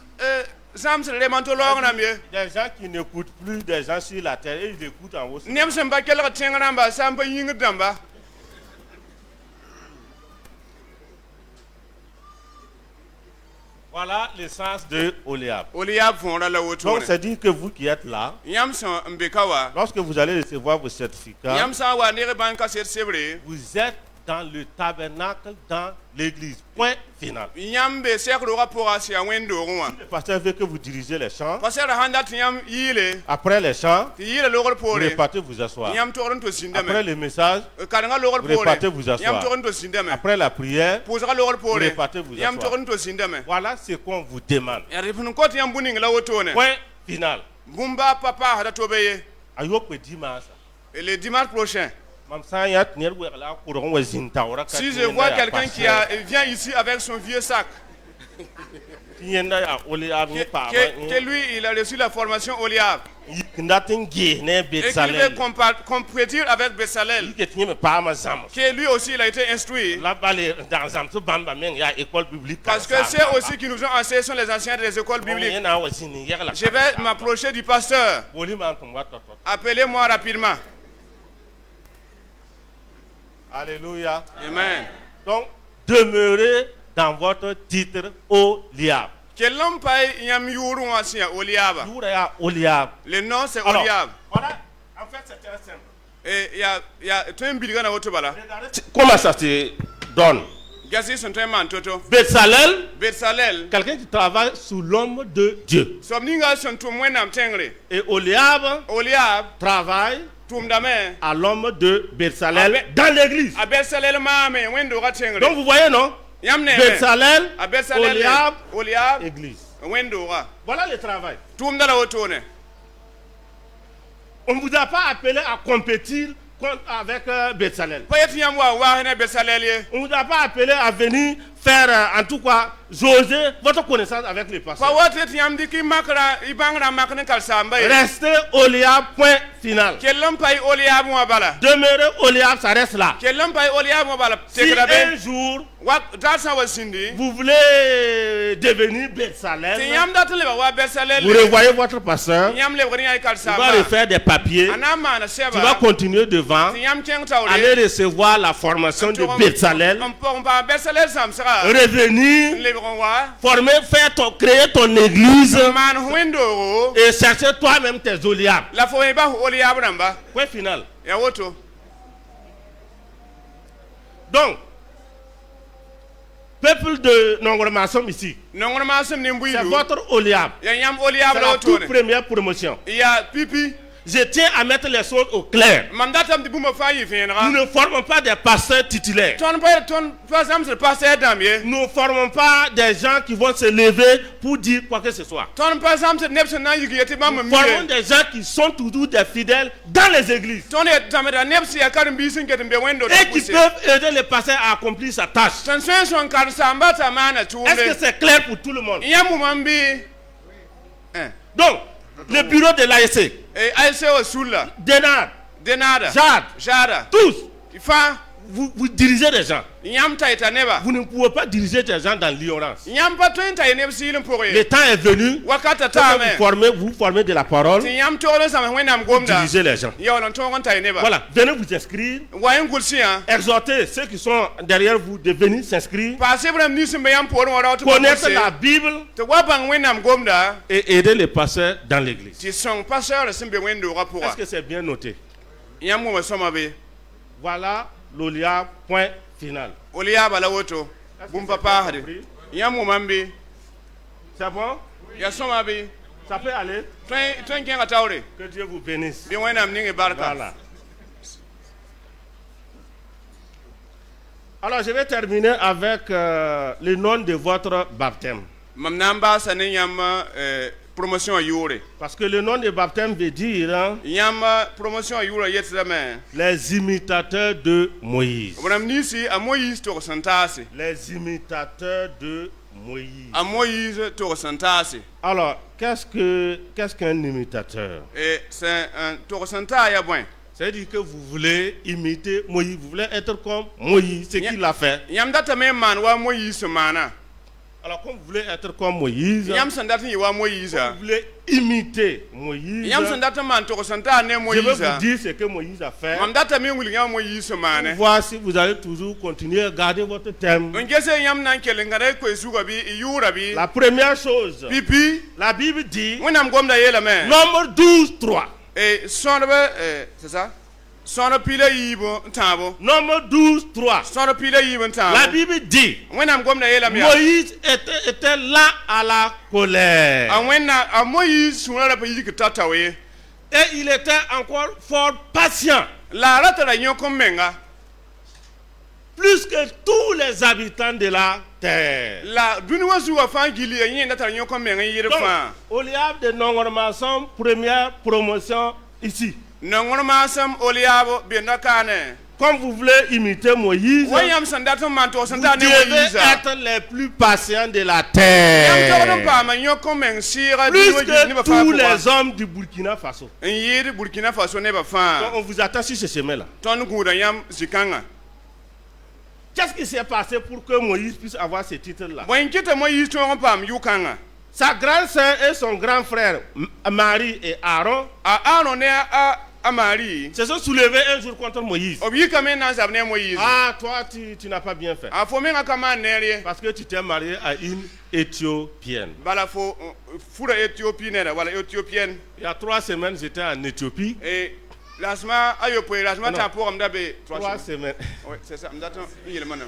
samse remantolog namye. Des gens qui n'écoutent plus des gens sur la terre et ils écoutent en haut. Nemsen ba kelga tengramba sampa yingdamba. Voilà l'essence de Oliab. Oliab fonda la Donc wotone. c'est dire que vous qui êtes là, Yamson mbekawa. lorsque vous allez recevoir vos certificats, Yamsa wa nere banka ser sebre. vous êtes dans le tabernacle, dans l'église. Point final. Yambe sekro rapora si ya wendo roi. Le pasteur veut que vous dirigez les chants. Passer handat yam yile. Après les chants, Yile logor vous pore. repartez vous asseoir. Yam toron to Après sindame. le message, Karanga logor vous pore. repartez vous asseoir. Yam toron to sindame. après la prière, Posera logor pore. vous repartez vous Yam asseoir. toron to sindame. Voilà ce qu'on vous demande. Ya rifun kot yam buning la wotone. Point final. Bumba papa hada tobeye. Ayok pe dimanche. Et le dimanche prochain. Mam sanyat nyer wela kuron wa zinta ora ka. Si je vois quelqu'un qui vient ici avec son vieux sac, Tienda ya Oliab ni pa. que lui, il a reçu la formation Oliab, Ndatin ge ne et qu'il Betsalel. veut compétir avec Bessalel, Que tinye me pa ma zam. que lui aussi il a été instruit, La balle dans zam so bamba men ya école biblique. parce que c'est aussi qui nous ont enseigné sont les anciens des écoles bibliques. Je vais m'approcher du pasteur. Appelez-moi rapidement. Alléluia. Amen. Donc, demeurez dans votre titre Oliab. Quel homme paye yam yuru ancien Oliab? Oliab. Le nom c'est Alors, Oliab. Voilà, en fait c'est très simple. Et il y a tout un bilgan à Otobala. Comment ça se donne? Gazi son tema toto. Betsalel, Betsalel. quelqu'un qui travaille sous l'homme de Dieu. Somninga son tumwenam tengre. Et Oliab Oliab travaille tumdame. à l'homme de Betsalel dans l'église. A Betsalel mame wendo ga tengre. Donc vous voyez, non? Yamne. Betsalel, A Betsalel. Oliab. église. Wendo ga. Voilà le travail. Tumdala otone. On ne vous a pas appelé à compétir avec Betsalel. Payet yamwa wa hene Betsalel ye. On ne vous a pas appelé à venir faire, en tout cas, jauger votre connaissance avec les pasteurs. Pawat yam diki makra ibangra makne kalsamba. Restez Oliab, point final. Quel homme paye Oliab wa bala. Demeurez Oliab, ça reste là. Quel homme paye Oliab wa bala. Si un jour, vous voulez devenir Betsalel, vous revoyez votre pasteur, il va refaire des papiers, tu vas continuer devant, aller recevoir la formation de Betsalel, revenir, créer ton église et chercher toi-même tes Oliab. Point final. Donc, peuple de Nongormasom ici, c'est votre Oliab. C'est la toute première promotion. Je tiens à mettre les choses au clair. Nous ne formons pas des pasteurs titulaires. Nous ne formons pas des gens qui vont se lever pour dire quoi que ce soit. Nous formons des gens qui sont toujours des fidèles dans les églises. Et qui peuvent aider les pasteurs à accomplir sa tâche. Est-ce que c'est clair pour tout le monde? Donc, le bureau de l'ASC, Denard, Jad, tous, vous dirigez des gens. Vous ne pouvez pas diriger des gens dans l'ignorance. Le temps est venu, vous formez de la parole, vous dirigez les gens. Voilà, venez vous inscrire, exhortez ceux qui sont derrière vous de venir s'inscrire, connaître la Bible et aider les pasteurs dans l'église. Est-ce que c'est bien noté? Voilà l'Oliab, point final. Oliab à la auto. C'est bon? Ça peut aller? Que Dieu vous bénisse. Voilà. Alors je vais terminer avec le nom de votre baptême. Mamnamba sanayam promotion yore. Parce que le nom de baptême veut dire hein, Yam promotion yore yetzame. les imitateurs de Moïse. Bonamnisi a Moïse to santase. Les imitateurs de Moïse. A Moïse to santase. Alors, qu'est-ce qu'un imitateur? Et c'est un to santa ya bon. C'est-à-dire que vous voulez imiter Moïse, vous voulez être comme Moïse, ce qu'il a fait. Yam data me man wa Moïse mana. Alors, comme vous voulez être comme Moïse, Yam sandata wa Moïse. vous voulez imiter Moïse, Yam sandata man to santa ne je Moïse. vais vous dire ce que Moïse a fait. Mam data me wil yam Moïse mana. Pour voir si vous allez toujours continuer à garder votre thème. Ngese yam nan kelengare ko suga bi yura bi. La première chose, Pipi la Bible dit, wenam gomda yela me. Nombre 12, 3. Et c'est ça? Son pile yibo tabo. Nombre 12, 3. Son pile yibo tabo. La Bible dit, Wenam gomda yela me. Moïse était là à la colère. A Moïse suna la pays que tatawe. Et il était encore fort patient. La rata la nyon komenga. Plus que tous les habitants de la terre. La dunwa zuwa fangili yen data nyon komenga yere Donc, fa. Oliab de Nongormason, première promotion ici. Nongorma sam oliabo benakane. Comme vous voulez imiter Moïse, Wayam sandata manto vous santa ne devez Moïse. être les plus patients de la Yam terre. tawon pa ma nyon komen sira Plus dunwa ni que ba fa. tous les hommes du Burkina Faso. Yere Burkina Faso ne ba Donc, fa. on vous attend sur ce chemin-là. Ton guda yam zikanga. Qu'est-ce qui s'est passé pour que Moïse puisse avoir ce titre-là? Boy kita Moïse to pam yukanga. Sa grande sœur et son grand frère, Marie et Aaron, A Aaron ne a Marie. se sont soulevés un jour contre Moïse. Obi kame na zabne Moïse. Ah, toi, tu n'as pas bien fait. A fo menga kama nere. Parce que tu t'es marié à une Éthiopienne. Bala fo fura Éthiopie ne wala éthiopienne. Il y a 3 semaines, j'étais en Éthiopie. Et lasma ayo po lasma Non. ta po amdabe 3 semaines. Oui, c'est ça. M'dato yele manam.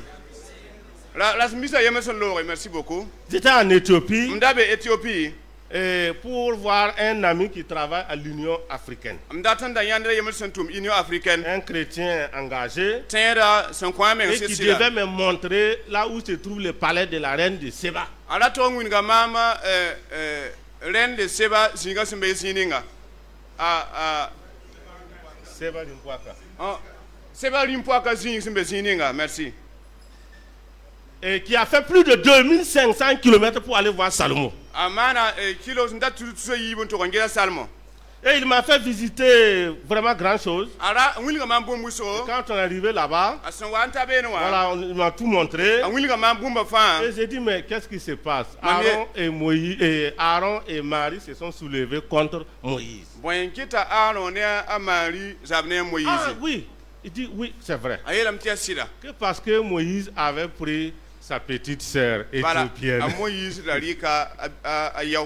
La smisa yemeson lore, merci beaucoup. J'étais en Éthiopie M'dabe Éthiopie. pour voir un ami qui travaille à l'Union africaine. M'datanda yandere yemeson tum Union africaine. Un chrétien engagé Tera son kwame et qui devait me montrer là où se trouve le palais de la reine de Séba. Ala to ngwinga mama reine de Seba zinga sembe sininga. Séba Limpoaka. Seba limpoaka zinga sembe sininga, merci. Et qui a fait plus de 2500 km pour aller voir Salomon. Amana kilo ndatu so yibon to ngela salmo. Et il m'a fait visiter vraiment grand chose. Ara ngwinga mambo muso. Quand on est arrivé là-bas, Asan wanta benwa. voilà, il m'a tout montré. Ngwinga mambo fa. Et j'ai dit, mais qu'est-ce qui se passe? Mamie- Aaron et Marie se sont soulevés contre Moïse. Boyen kita Aaron ne a Marie zabne Moïse. Ah oui, il dit oui, c'est vrai. Ayela mtia sida. Que parce que Moïse avait pris sa petite sœur Bala éthiopienne. a Moïse la lika ayaw.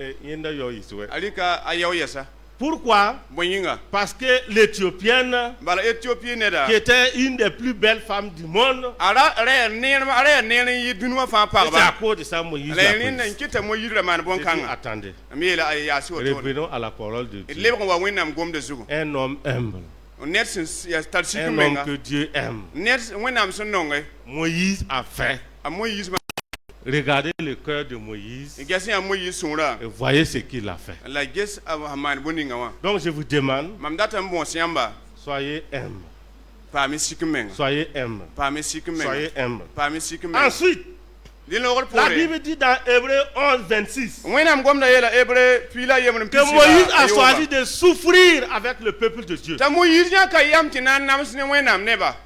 Et Yenda Yoïs, ouais. Alika ayaw yasa. Pourquoi? Boyinga. Parce que l'Éthiopienne, Bala Éthiopie ne da. qui était une des plus belles femmes du monde, Ara ne yidunwa fa et c'est à parba. cause de ça Moïse l'a La ne prise. kita Moïse la man bon J'ai dit, kanga. attendez, Miela ayasi oto. revenons à la parole de Dieu. Lebon wa wenam gom de zugo. Un homme humble, Nersin ya tarsi un homme kumenga. que Dieu aime. Ners wenam son nonge. Moïse a fait. A Moïse ma Regardez le cœur de Moïse gasi a Moïse sonra. et voyez ce qu'il a fait. La ges a man boninga wa. Donc je vous demande, Mamdata mbon siamba. soyez humble, Pa mi sikumenga. soyez humble, Pa mi sikumenga. soyez humble. Pa mi sikumenga. Ensuite, la Bible dit dans Hébreu 11, 26 Wenam gom da yela ebre pila yemum que Moïse a choisi de souffrir avec le peuple de Dieu Ta Moïse nya ka yam tinan nam sine wenam neba.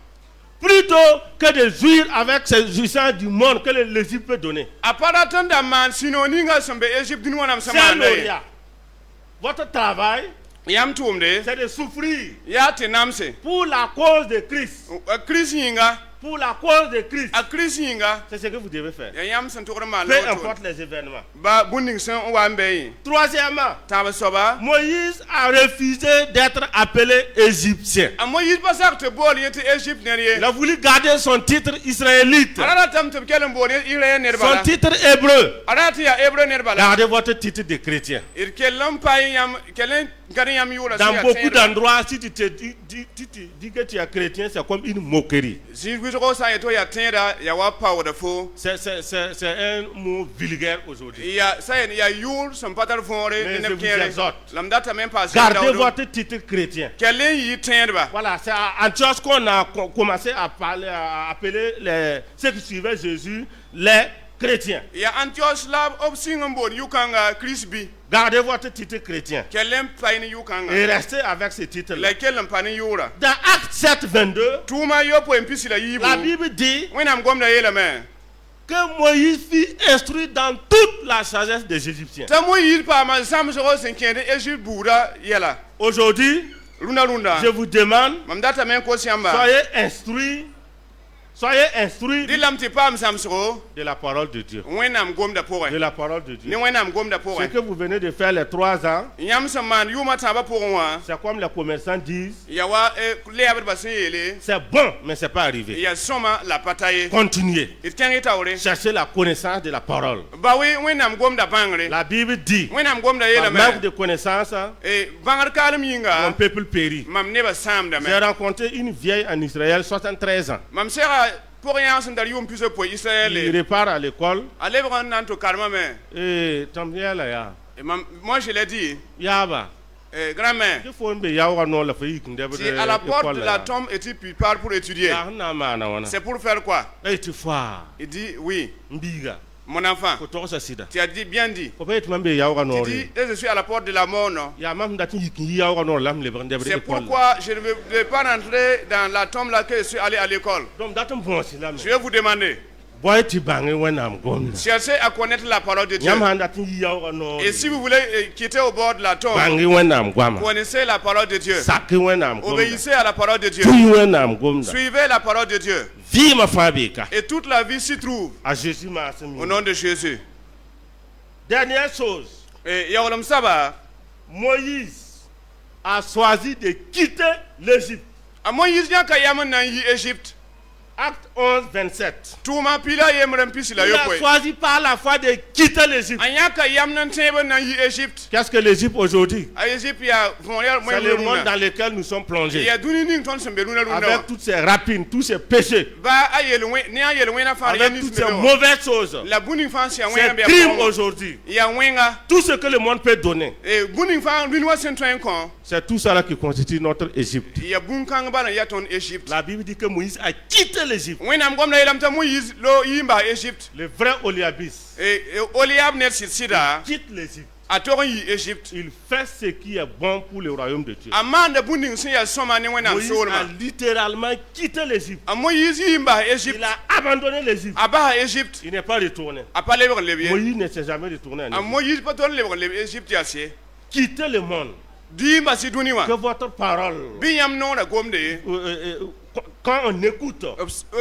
plutôt que de jouir avec ces jouissances du monde que l'Égypte peut donner. Aparatan da man sinoninga sombe Egypte dinu wanam C'est un samana. lauréat. Votre travail, Yam tumde c'est de souffrir ya tinamse. pour la cause de Christ. Chris yinga, Pour la cause de Christ. a Chris yinga. C'est ce que vous devez faire. Ya yam san tokra ma Peu lo. importe les événements. Ba bunding san wa mbey. Troisièmement, Taba soba. Moïse a refusé d'être appelé égyptien. A Moïse pasak te bol yete Egypte Il neriye. a voulu garder son titre israélite, Ara tam te kelen bol ire son nerbala. titre hébreu. Ara ti ya ebre nerbala. Gardez votre titre de chrétien. Ir kelam pay yam kelen gari yam Dans beaucoup d'endroits, si tu te dis que tu es chrétien, c'est comme une moquerie. Si vous samsgo sa yeto ya tẽeda ya wa paoodã fo C'est un mot vulgaire aujourd'hui. ya sa yen ya yʋʋr sẽn pa tar võore Mais ne je neb vous kẽere exhorte. la m datame n paas Gardez votre titre chrétien. kell n yɩ tẽedba Voilà, c'est à Antioche qu'on a commencé à parler, à appeler ceux qui suivaient Jésus les chrétiens. ya Antioche la b sɩng n boond yʋ-kãnga Kirist bɩ Gardez votre titre chrétien kell n pa ne et yʋ-kãnga restez avec ce titre-là. la y kell n pa ne yʋʋra Dans Acte 7, 22, tʋʋma yopoe n pisi la la yiibu Bible dit wẽnnaam gomda yeelame que Moïse fut instruit dans toute la sagesse des Égyptiens. t'a Moïse paama zãmsgo sẽn kẽed Égypte buudã yɛla Aujourd'hui, rũndã je vous demande, mam datame n kos yãmba soyez instruits dɩ lam tɩ paam zãmsgo de la parole de Dieu. wẽnnaam gomda De pʋgẽ la parole de ne Dieu. wẽnnaam gomda Ce pʋgẽ que vous venez de faire les 3 ans, yãmb sẽn maan yʋʋmã tãabã pʋgẽ wã c'est comme les commerçants disent, ya wa lɛɛbdbã sẽn yeele c'est bon, mais c'est pas arrivé. ya sõma la pa ta ye Continuez. d kẽng y taoore Cherchez la connaissance de la parole. ba we wẽnnaam gomda bãngre La Bible dit, wẽnnaam gomda par manque yeelame de connaissance, bãngd kaalem mon yĩnga peuple périt. mam nebã sãamdame J'ai rencontré une vieille en Israël, 73 ans. mam sɛga pʋg yãg sẽn dar yʋʋm pisã poe Il Israɛle repart à l'école a lebg n na n tʋ karemame et tambiela ya. moi je l'ai dit Yaba. grand-mère Il faut me yawa no la fayi kinde si à la porte de la tombe et tu prépares pour étudier c'est pour faire quoi Et tu vois. il dit oui Mbiga. mon enfant Ko to sa sida. tu as dit bien dit Ko peut me yawa no. tu dis je suis à la porte de la mort non Ya mam dati yiki yawa no lam le bande c'est pourquoi je ne vais pas rentrer dans la tombe là que je suis allé à l'école donc datum bon si lam. je vais vous demander Boy ti bangi wenam gom. cherchez à connaître la parole de Dieu Yam han dati yawa no. et si vous voulez quitter au bord de la tombe Bangi wenam gwama. connaissez la parole de Dieu Saki wenam gom. obéissez à la parole de Dieu Tu wenam gom. suivez la parole de Dieu Vie ma fabika. et toute la vie s'y trouve À Jésus ma au nom de Jésus. Dernière chose. Et yaolam saba Moïse a choisi de quitter l'Égypte. a Moïse nya ka yam nan yi Égypte. Acte 11, 27. Tuma pila yemrem pisi la Il a yopoe. choisi par la foi de quitter l'Égypte. Anya ka yam nan tebe nan yi Égypte. Qu'est-ce que l'Égypte aujourd'hui? A Égypte ya vont ya C'est le monde dans lequel nous sommes Il plongés. y a duni ning ton sembe luna luna. Avec toutes ces rapines, tous ces péchés. Ba ayelwe ni ayelwe na fa Avec toutes ces mauvaises choses. La buning fan si C'est wenga be crime aujourd'hui. ya wenga Tout ce que le monde peut donner, e buning fan lunwa sentwen kon. c'est tout ça là qui constitue notre Égypte. Ya bunkang bana ya ton Égypte. La Bible dit que Moïse a quitté l'Égypte. Wenam gomna yelam ta Moïse lo yimba Égypte. Le vrai Oliabis E Oliab net sida quitte l'Égypte. a toron yi Égypte. Il fait ce qui est bon pour le royaume de Dieu. Amanda buning sin ya soma ni wenam Moïse solma. a littéralement quitté l'Égypte. A Moïse yimba Égypte. Il a abandonné l'Égypte. Abaha Égypte. Il n'est pas retourné. A pas leber lebier. Moïse ne s'est jamais retourné en A Égypte. Moïse pas ton leber lebier Égypte ya se. Quittez le monde. Dimba si duni wa. Que votre parole, Binyam non la gomde. quand on écoute,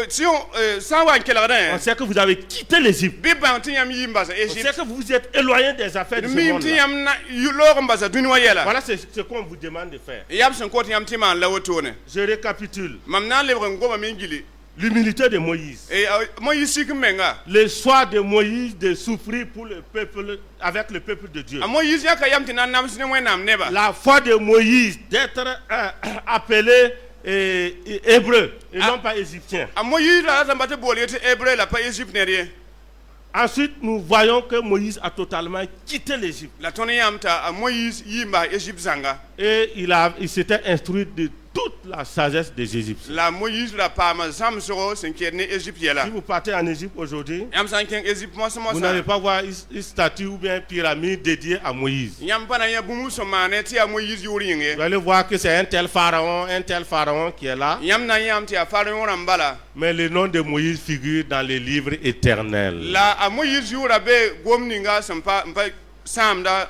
Si on sans wa on kelaren. sait que vous avez quitté l'Égypte. Bi ban tinyam yimba sa On sait Égypte. que vous vous êtes éloigné des affaires de ce Mim monde. tinyam na yulor mbasa duni wa yela. Voilà ce qu'on vous demande de faire. Yam sen ko tinyam timan la wotone. Je récapitule. Mam nan leber ngoma mingili. L'humilité de Moïse. Et Moïse sik menga. Le choix de Moïse de souffrir pour le peuple, avec le peuple de Dieu. A Moïse ya ka yam tinan nam sine wenam neba. La foi de Moïse d'être appelé hébreu et non pas égyptien. A Moïse la zambate bolete hébreu la pas Égypte ne rien. Ensuite, nous voyons que Moïse a totalement quitté l'Égypte. La tone yam ta a Moïse yimba Égypte zanga. Et il s'était instruit de toute la sagesse des Égyptiens. La Moïse la pa ma zam soro sen kerne Égypte yela. Si vous partez en Égypte aujourd'hui, Yam san ken Égypte mo vous n'allez pas voir une statue ou bien une pyramide dédiée à Moïse. Yam pana ya bumu so mane ti a Moïse yuri Vous allez voir que c'est un tel pharaon qui est là. Yam na yam ti a pharaon rambala. Mais le nom de Moïse figure dans les livres éternels. La a Moïse yura be gomninga sampa mpa samda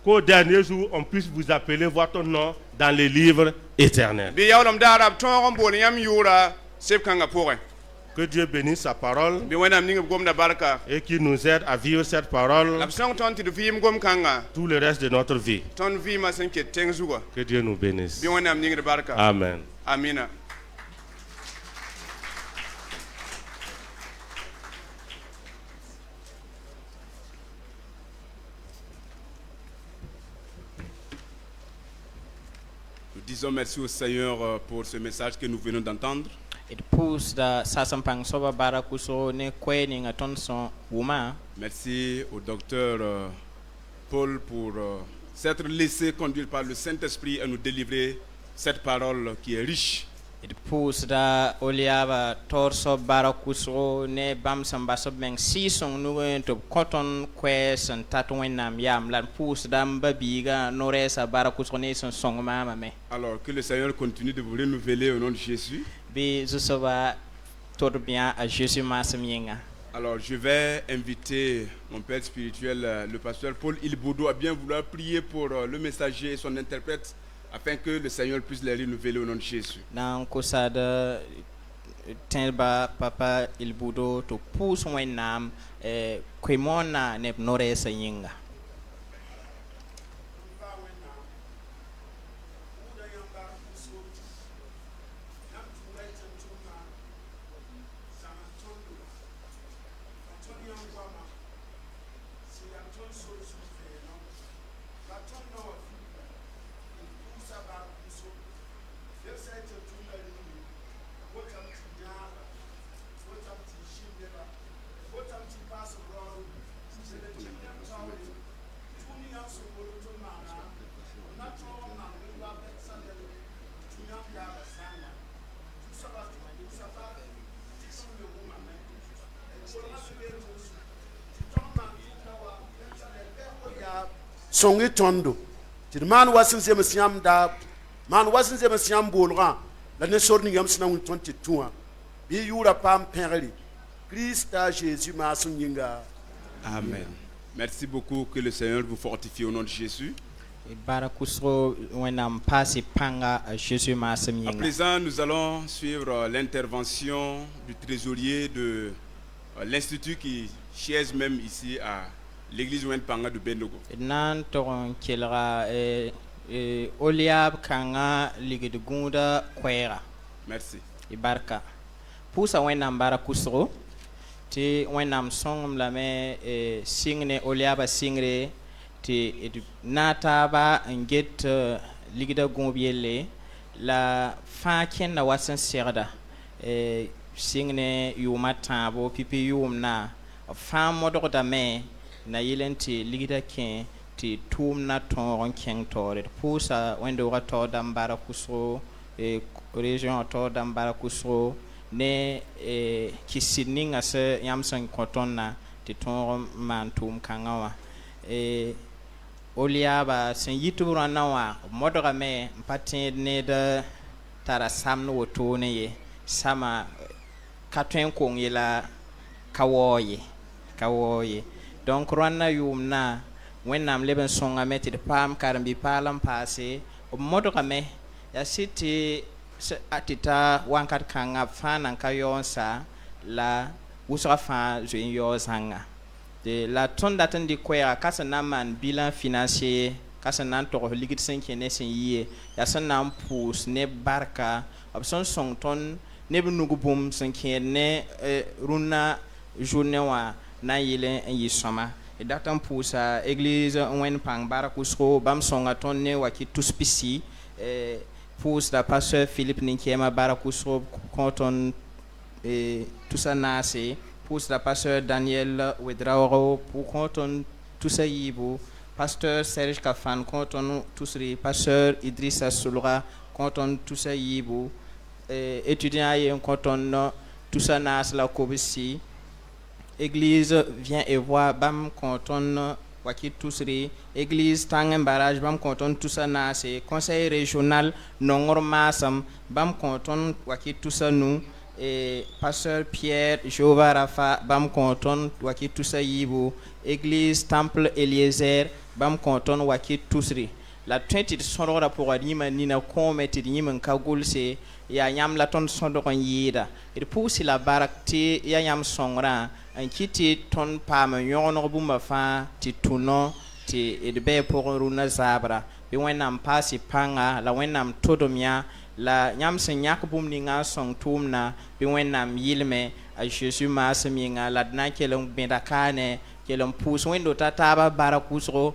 Qu'au dernier jour, on puisse vous appeler votre nom dans les livres éternels. be yawlam darab ton bon yam yura sep kanga pore. Que Dieu bénisse sa parole Be wenam ninga gomda barka. et qu'il nous aide à vivre cette parole L'absent ton ti de vim gom kanga. tout le reste de notre vie. Ton vi ma sen ke tengzuga. Que Dieu nous bénisse. Be wenam ninga barka. Amen. Amina. Nous disons merci au Seigneur pour ce message que nous venons d'entendre. It pousse da sasampang soba barakuso ne kwening aton son wuma. Merci au docteur Paul pour s'être laissé conduire par le Saint-Esprit et nous délivrer cette parole qui est riche. It pousse da oliaba torso barakuso ne bam sambaso beng si song nuwen to cotton question tatwenam yam lan pousse dam babiga noresa barakuso ne son song mama me. Alors que le Seigneur continue de vous renouveler au nom de Jésus. Bi zusoba tout bien à Jésus masamienga. Alors je vais inviter mon père spirituel, le pasteur Paul Ilboudou, à bien vouloir prier pour le messager et son interprète, afin que le Seigneur puisse les renouveler au nom de Jésus. Dans Kosada Tenba Papa Ilbudo to pousse wenam kwemona ne nore sayinga. Songi tondo ti man wasin se msiam da man wasin se msiam bolra la ne sorni yam sina 22 bi yura pam perli Christa Jésus ma sunyinga. Amen. Merci beaucoup, que le Seigneur vous fortifie au nom de Jésus. À présent, nous allons suivre l'intervention du trésorier de l'institut qui siège même ici à l'église Wenpanga de Bendogo. Merci. Ibarka. Pousa wenam barakusro. Ti wenam song la me singne oliaba singre ti nata ba nget ligida gombiele la fa ken na wasan serda singne yuma tabo pipi yumna fa modorda me na yelenti ligida ken ti tumna ton ken tore pousa wendo rato dam barakusro région to dam barakusro ne kisininga se yamsan kotonna ti ton mantum kangawa oliaba sen yitubura nawa modora me patin ne da tara samno woto ne ye sama katwen kong yela kawoye donc ronna yumna wennam leben songa meti de pam karambi palam passé modora me ya city atita wankat kanga fana kayonsa la usra fa join yozanga de la tonda tan di kwea kasa naman bilan financier kasa nan to ligit 5 ne sen yie ya san nan pus ne barka option song ton ne bunugo bum 5 ne runa journée wa na yile en yisoma e datan pusa église wen pang barakusro bam songa ton ne wa ki tous pisi pour la pasteur Philippe Ninkema Barakusro Conton et tout ça nase pour la pasteur Daniel Wedraoro pour Conton tout ça yibu pasteur Serge Kafan Conton tous pasteur Idrissa Soulra Conton tout ça yibu étudiant et Conton tout ça nase la Kobisi église vient et voir bam Conton Waki Tousri, église Tangen Barrage, Bam Konton Toussa Nase, conseil régional Nongor Massam, Bam Konton Waki Toussa Nou, et pasteur Pierre Jova Rafa, Bam Konton Waki Toussa Yibu, église Temple Eliezer, Bam Konton Waki Tousri. La 20 sonora pour Adima Nina Kometi Niman Kagulse, ya Yam Laton Sondoran Yida, et pour si la barakte, ya Yam Songra. En kiti ton pam yono bumba fa ti tuno ti edbe pour runa zabra bi wenam pasi panga la wenam todomia la nyam se nyak bum ninga song tumna bi wenam yilme a Jésus masaminga la dna kelon bendakane kelon pousse wendo tataba barakusro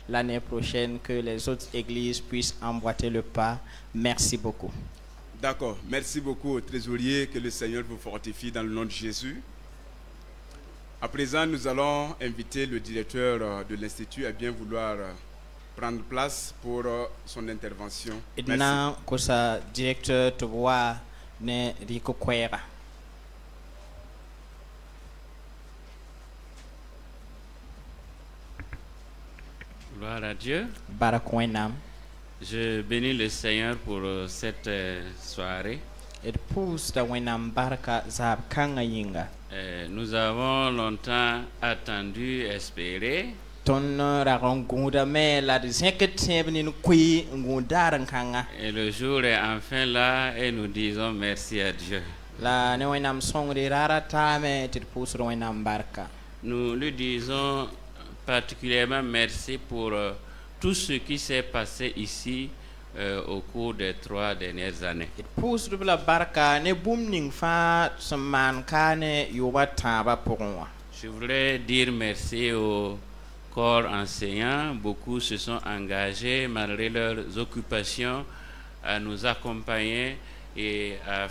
l'année prochaine que les autres églises puissent emboîter le pas. Merci beaucoup. D'accord. Merci beaucoup au trésorier. Que le Seigneur vous fortifie dans le nom de Jésus. À présent, nous allons inviter le directeur de l'Institut à bien vouloir prendre place pour son intervention. Idna kosa directeur Toboa ne Rico Kwera. Gloire à Dieu. Barakwenam. Je bénis le Seigneur pour cette soirée. It pousse da wenam baraka zab kanga yinga. Nous avons longtemps attendu, espéré. Ton ragonguda me la de seketebni kui ngudaran kanga. Et le jour est enfin là et nous disons merci à Dieu. La ne wenam songri rara tame tit pousse wenam baraka. Nous lui disons particulièrement merci pour tout ce qui s'est passé ici au cours des 3 dernières années. Je voudrais dire merci au corps enseignant. Beaucoup se sont engagés malgré leurs occupations à nous accompagner et à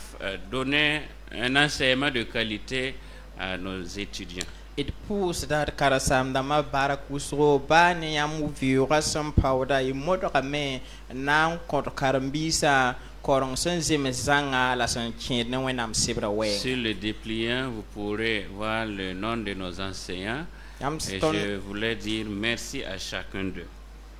donner un enseignement de qualité à nos étudiants. It pousse dat karasam dama barakusro bani yamu viura sam powder imodra me nan kor karambisa korong senjeme zanga la san kid ne wenam sibra we. Sur le dépliant, vous pourrez voir le nom de nos enseignants. Et je voulais dire merci à chacun d'eux.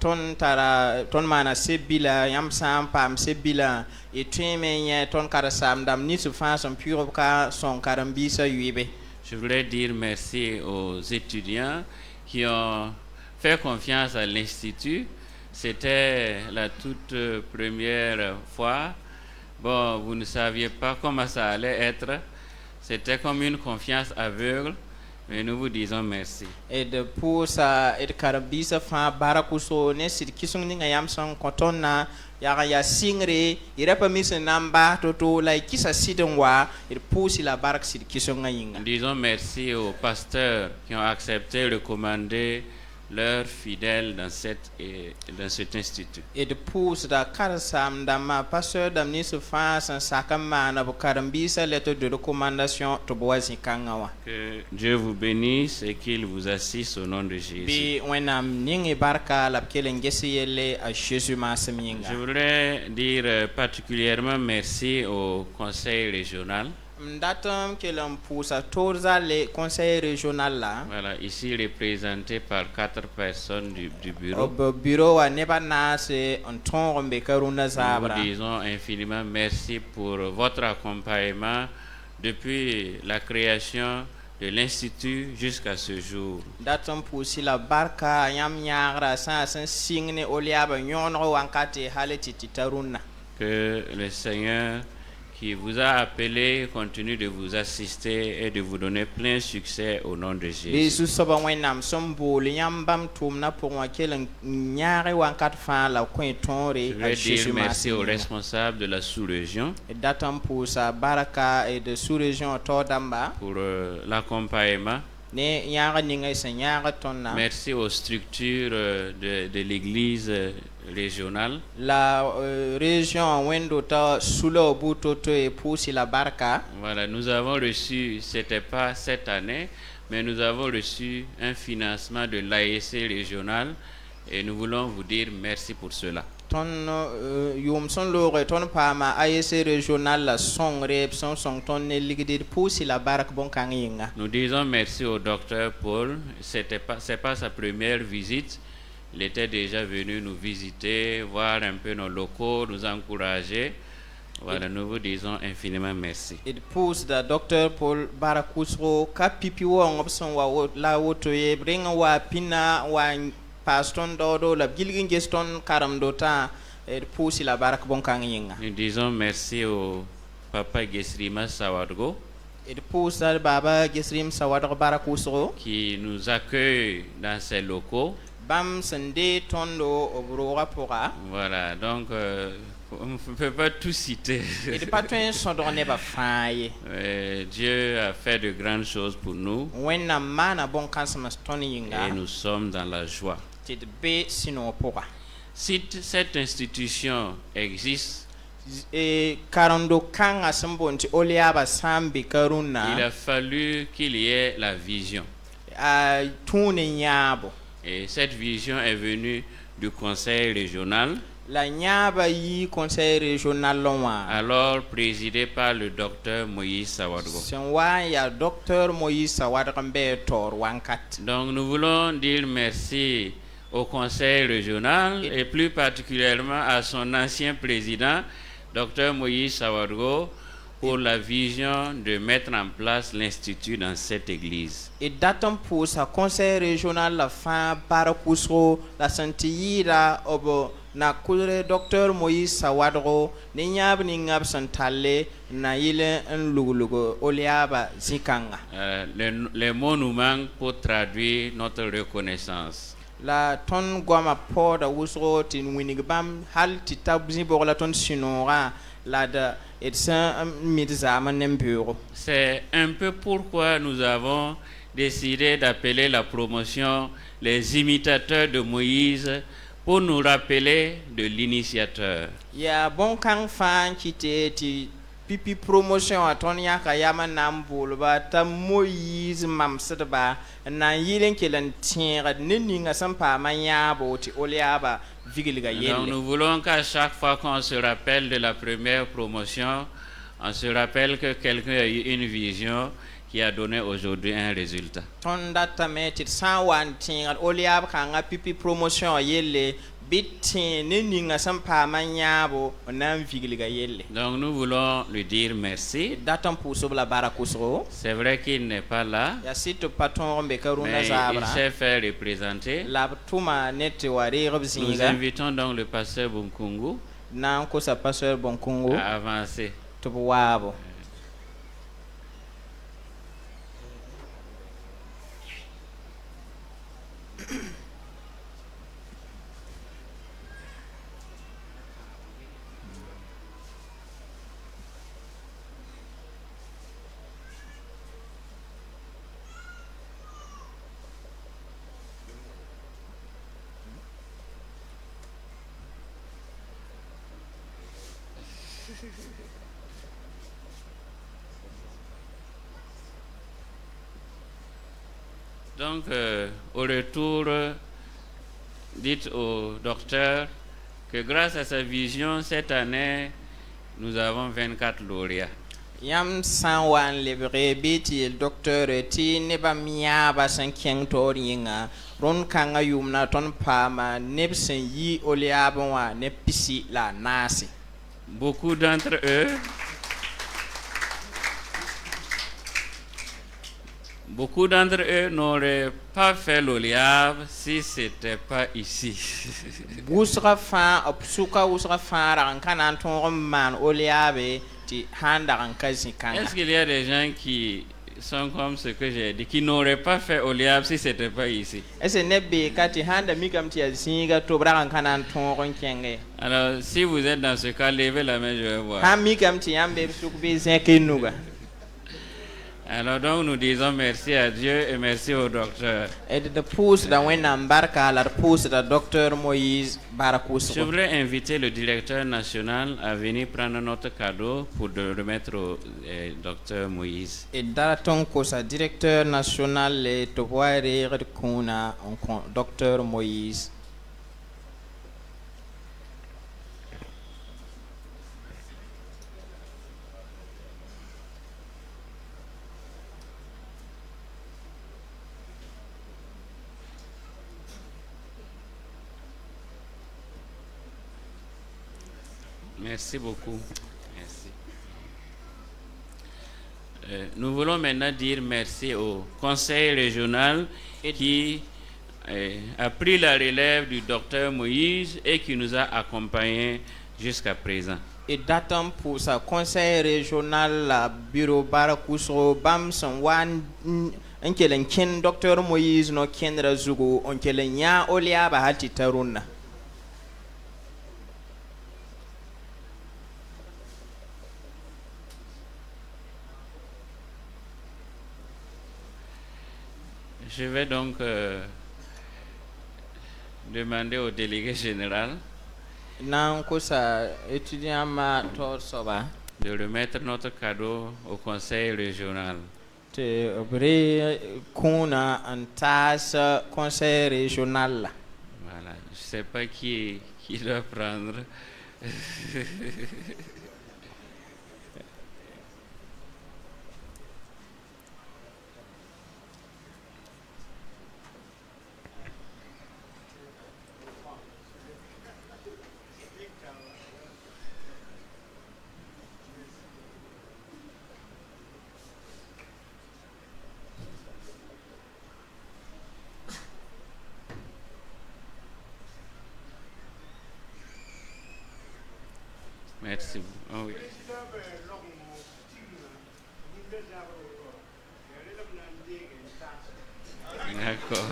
Ton tara ton mana sebila yam sam pam sebila et tweme ton karasam dam ni su fa son pure ka son karambisa yuibe. Je voulais dire merci aux étudiants qui ont fait confiance à l'Institut. C'était la toute première fois. Bon, vous ne saviez pas comment ça allait être. C'était comme une confiance aveugle. Mais nous vous disons merci. Et de pour ça, et de carabisa fa barakuso ne sit kisung ni ngayam sang kotona ya singre ira pamis namba toto la kisa sidonwa et pour si la barak sit kisung ngayinga. Disons merci aux pasteurs qui ont accepté de commander leurs fidèles dans cet institut. Et de pour da karasam dama pasteur damni se fa san sakama na bukarambisa lettre de recommandation to boisi kangawa. Que Dieu vous bénisse et qu'il vous assiste au nom de Jésus. Bi wenam ningi barka la kelengesi yele a Jésus maseminga. Je voudrais dire particulièrement merci au conseil régional. M'datum que l'on pousse à tourza les conseils régionaux là. Voilà, ici représenté par 4 personnes du bureau. Au bureau à Nebana c'est un ton rombekaruna zabra. Nous disons infiniment merci pour votre accompagnement depuis la création de l'institut jusqu'à ce jour. Datum pousse la barka yam yagra sans signe oliaba nyonro wankate haleti titaruna. Que le Seigneur qui vous a appelé continue de vous assister et de vous donner plein succès au nom de Jésus. Je voudrais dire merci aux responsables de la sous-région pour l'accompagnement. Merci aux structures de l'église régionale. La région Wendota Sulo Butoto et Poussi la Barca. Voilà, nous avons reçu, c'était pas cette année, mais nous avons reçu un financement de l'AEC régional et nous voulons vous dire merci pour cela. Ton yumson lore ton pama AEC régional la son rep son ton ligue Poussi la Barca bon kanginga. Nous disons merci au docteur Paul, c'est pas sa première visite. Il était déjà venu nous visiter, voir un peu nos locaux, nous encourager. Voilà, nous vous disons infiniment merci. Il pousse le docteur Paul Barakusro, Kapipiwo, Ngopson, la Wotoye, bring wa Pina, wa Paston Dodo, la Gilgingeston, Karamdota, et pousse la Barak Bonkanging. Nous disons merci au papa Gesrima Sawadgo. Il pousse le Baba Gesrim Sawadgo Barakusro, qui nous accueille dans ses locaux. Voilà, donc on ne peut pas tout citer. Dieu a fait de grandes choses pour nous et nous sommes dans la joie. Si cette institution existe, karando kanga sambonti oliaba sambi karuna. Il a fallu qu'il y ait la vision. Tune nyabo. Et cette vision est venue du conseil régional. La nyaba yi conseil régional loin. Alors présidé par le docteur Moïse Sawadgo. Senwa ya docteur Moïse Sawadgo tor wankat. Donc nous voulons dire merci au conseil régional et plus particulièrement à son ancien président, docteur Moïse Sawadgo, pour la vision de mettre en place l'institut dans cette église. Et datant pour sa conseil régional la fin para kusro la santira obo na kudre docteur Moïse Sawadro ni nyab ni ngab santale na yile en lugulugo oliaba zikanga. Les mots nous manquent pour traduire notre reconnaissance. La ton guama poda wusro tin winigbam hal titabzi la ton sinora la de c'est un peu pourquoi nous avons décidé d'appeler la promotion les imitateurs de Moïse pour nous rappeler de l'initiateur. Ya bon kang fan kite ti pipi promotion atonia kayama nambulba ta Moïse mamsaba na yilen kelan tira ninga sampa manyabo ti oliaba. Donc nous voulons qu'à chaque fois qu'on se rappelle de la première promotion, on se rappelle que quelqu'un a eu une vision qui a donné aujourd'hui un résultat. Donc nous voulons lui dire merci. C'est vrai qu'il n'est pas là, mais il s'est fait représenter. Nous invitons donc le pasteur Bunkungu à avancer. Donc, au retour, dites au docteur que grâce à sa vision, cette année, nous avons 24 lauréats. Yam sanwan lebre biti el docteur ti neba miya ba san kyang toringa ron kanga yumna ton pama nebsen yi oliabwa ne pisi la nasi. Beaucoup d'entre eux n'auraient pas fait l'OLIAB si c'était pas ici. Busra fa obsuka usra fa rankanan ton man oliabe ti handa rankazi kanga. Est-ce qu'il y a des gens qui sont comme ce que j'ai dit, qui n'auraient pas fait OLIAB si c'était pas ici? Est-ce nebe kati handa mikam ti asinga to bra rankanan ton ronkenge. Alors si vous êtes dans ce cas, levez la main, je vais voir. Ha mikam ti ambe sukbe zenkenuga. Alors donc nous disons merci à Dieu et merci au docteur. Et de pousse da wena mbarka la pousse da docteur Moïse Barakus. Je voudrais inviter le directeur national à venir prendre notre cadeau pour le remettre au docteur Moïse. Et daton ko sa directeur national le to voir kuna docteur Moïse. Merci beaucoup. Merci. Nous voulons maintenant dire merci au conseil régional qui a pris la relève du docteur Moïse et qui nous a accompagnés jusqu'à présent. Et datant pour sa conseil régional la bureau Barakusro Bamson Wan Unkelen Ken docteur Moïse no Ken Razugo Unkelen Ya Olia Bahati Taruna. Je vais donc demander au délégué général nan kusa étudiant ma tor soba de remettre notre cadeau au conseil régional. te bre kuna antas conseil régional. Voilà, je sais pas qui doit prendre. Merci. Oh oui. D'accord.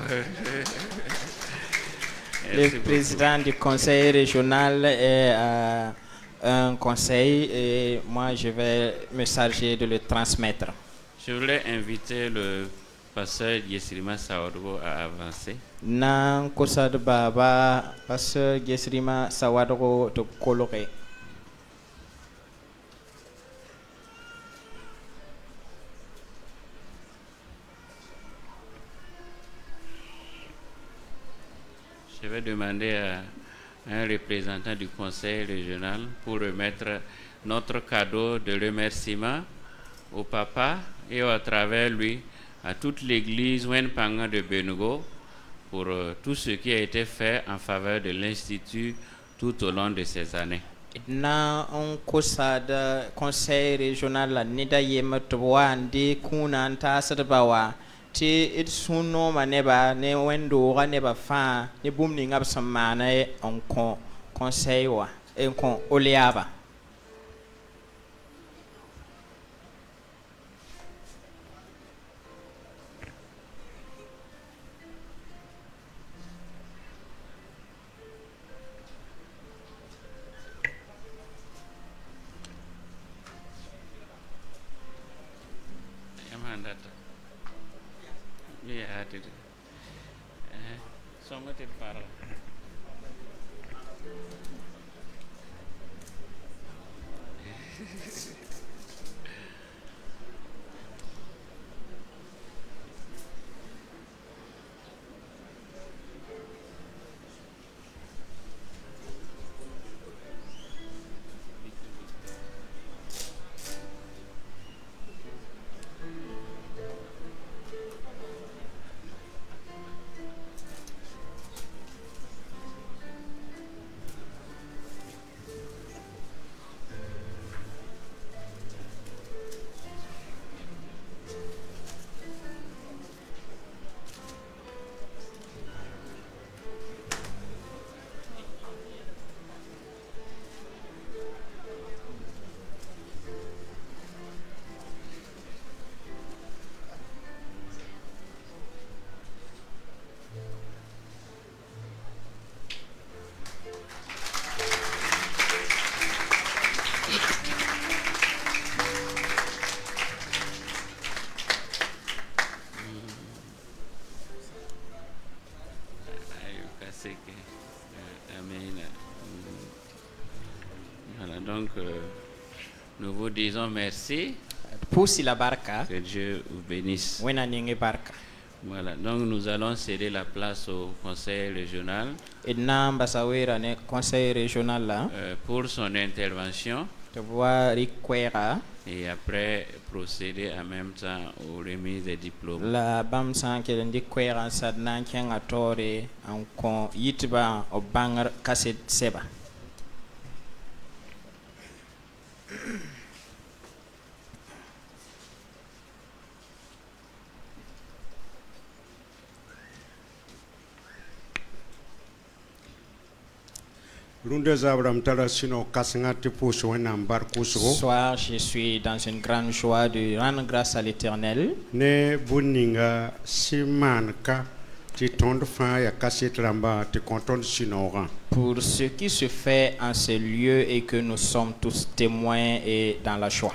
Le président du conseil régional est un conseil et moi je vais me charger de le transmettre. Je voulais inviter le pasteur Yesrima Sawadgo à avancer. Nan kosa de baba pasteur Yesrima Sawadgo de coloré. Je vais demander à un représentant du conseil régional pour remettre notre cadeau de remerciement au papa et à travers lui à toute l'église Wenpanga de Benugo pour tout ce qui a été fait en faveur de l'Institut tout au long de ces années. Na on kosa de conseil régional la nida yematwa ndi kuna anta sadbawa ti it suno maneba ne wendo ga ne ba fa ne bumni ngab samana on conseil wa en kon oliaba. Voilà, donc nous vous disons merci. Pusi la barca. Que Dieu vous bénisse. Wena ninge barca. Voilà, donc nous allons céder la place au conseil régional conseil régional là, pour son intervention et après procéder en même temps aux remises des diplômes. La bam san ke ndi kwera sadna kenga tore an kon yitba o bangar kaset seba. Ce soir, je suis dans une grande joie de rendre grâce à l'Éternel. Pour ce qui se fait en ce lieu et que nous sommes tous témoins et dans la joie.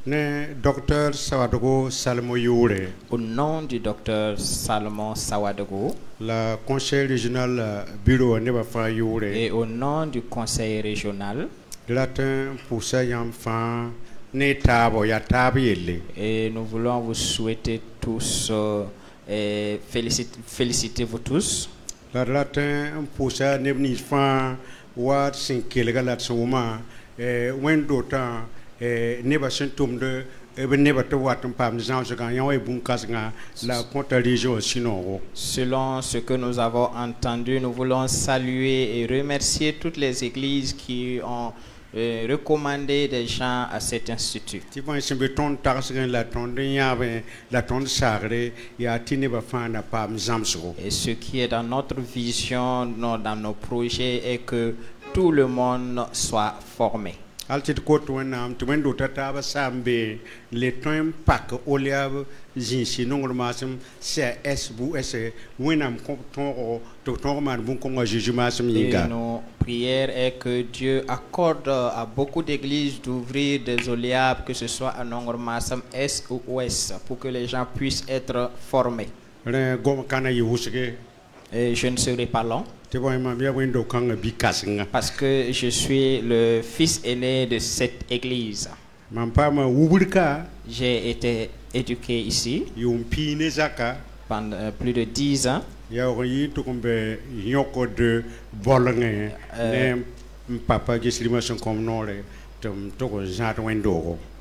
ne docteur Sawadogo Salmo Youre, Au nom du docteur Salomon Sawadogo la conseil régional bureau Nebafa Youre, et au nom du conseil régional, latin pour ça yam fan ne tabo ya tabiele. et nous voulons vous souhaiter tous et féliciter vous tous. La latin pour ça nebni fan wat sin kelega la soma wen dotan neba sentum de neba to watum pam jan je gan yon e bun kasnga la contre région sinon. Selon ce que nous avons entendu, nous voulons saluer et remercier toutes les églises qui ont recommandé des gens à cet institut. Tu vois, c'est béton tarsgen la tonde yabe la tonde sagre ya tine ba fana pam jamso. Et ce qui est dans notre vision, dans nos projets, est que tout le monde soit formé. Altit koto wenam tu wendo tata sambe le temps pak oliab jinsi nongol masem CS bu ese wenam ton to ton man bun kongo Jésus masem Et yinga. nos prières est que Dieu accorde à beaucoup d'églises d'ouvrir des OLEAB, que ce soit à Nongormassam Est ou Ouest, pour que les gens puissent être formés. Le gom kana yusege. Et je ne serai pas long. Parce que je suis le fils aîné de cette église. J'ai été éduqué ici pendant plus de 10 ans.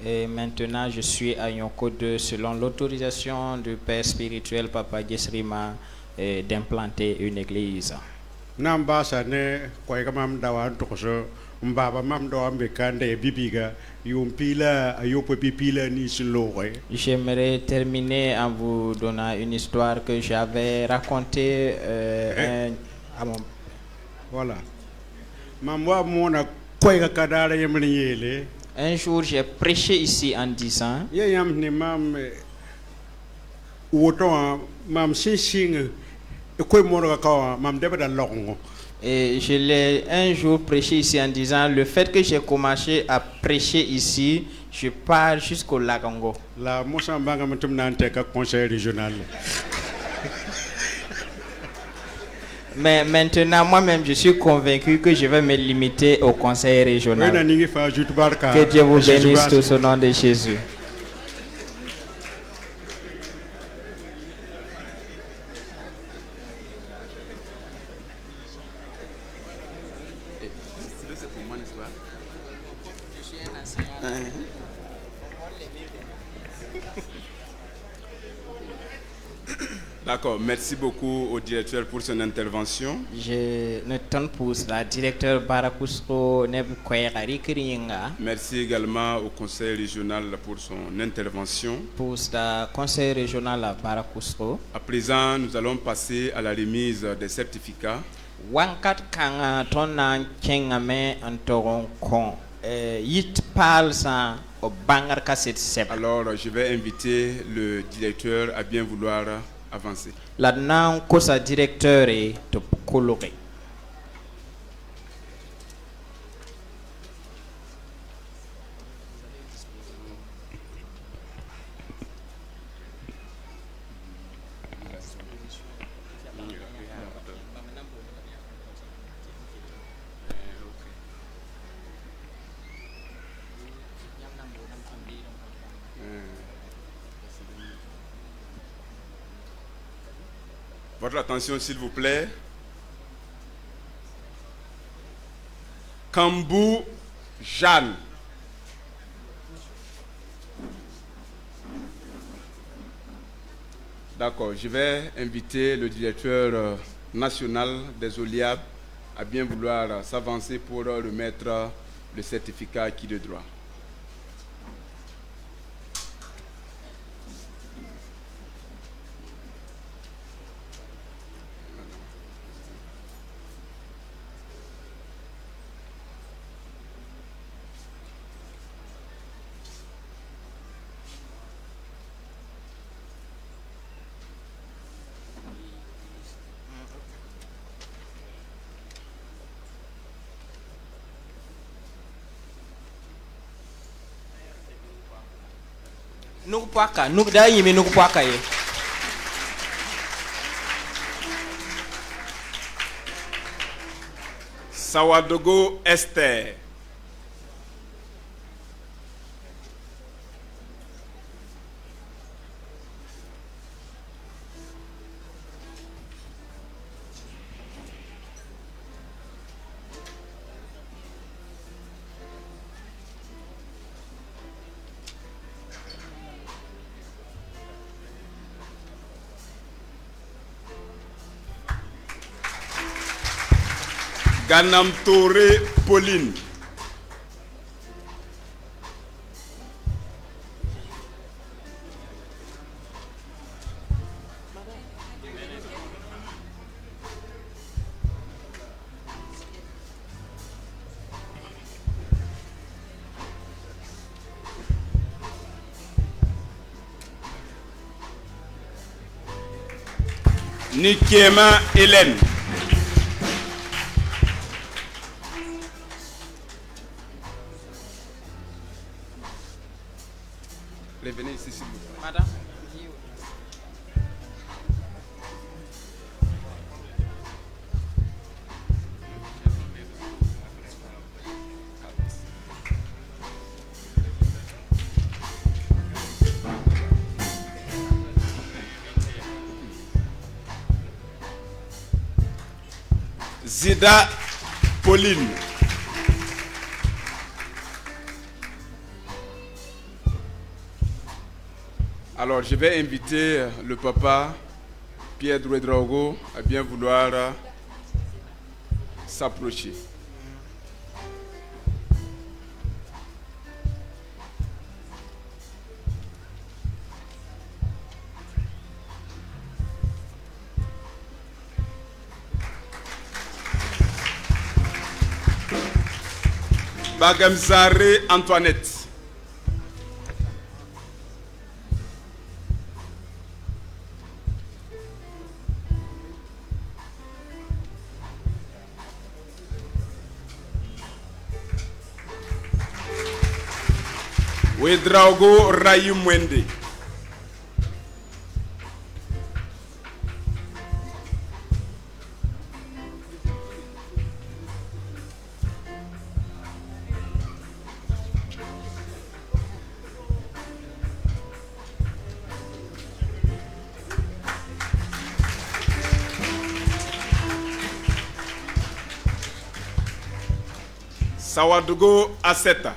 Et maintenant je suis à Yonko 2 selon l'autorisation du père spirituel Papa Gesrima d'implanter une église. Nambasa ne kwa mam dawa tokoso mbaba mam do ambe kande bibiga yumpila ayopo pipila ni silore. J'aimerais terminer en vous donnant une histoire que j'avais racontée à mon... Voilà. Mamwa mona kwa kadara yemniele. Un jour j'ai prêché ici en disant yam ni mam woto mam sing et je l'ai un jour prêché ici en disant le fait que j'ai commencé à prêcher ici, je pars jusqu'au Lagongo. La Mosambanga m'tumnante conseil régional. Mais maintenant, moi-même, je suis convaincu que je vais me limiter au conseil régional. Que Dieu vous bénisse tous au nom de Jésus. D'accord, merci beaucoup au directeur pour son intervention. Je ne t'en pousse la directeur Barakusro Nebkouerarikringa. Merci également au conseil régional pour son intervention. Pour le conseil régional à Barakusro. À présent, nous allons passer à la remise des certificats. Wankat kanga tona kengame antoron kon yit palsa au bangar kaset sep. Alors, je vais inviter le directeur à bien vouloir avancer. La nan kosa directeur est de coloré. Votre attention, s'il vous plaît. Kambou Jeanne. D'accord, je vais inviter le directeur national des OLEAB à bien vouloir s'avancer pour remettre le certificat acquis de droit. Nukupaka, nukda yimi nukupaka ye. Sawadogo Esther. Ganam Touré Pauline. Nikema Hélène. Venez ici, s'il vous plaît. Madame. Zida Pauline. Alors, je vais inviter le papa Pierre Doué-Draogo à bien vouloir s'approcher. Bagamzare Antoinette. Ouedraogo Rayum Wende. Sawadogo Aseta.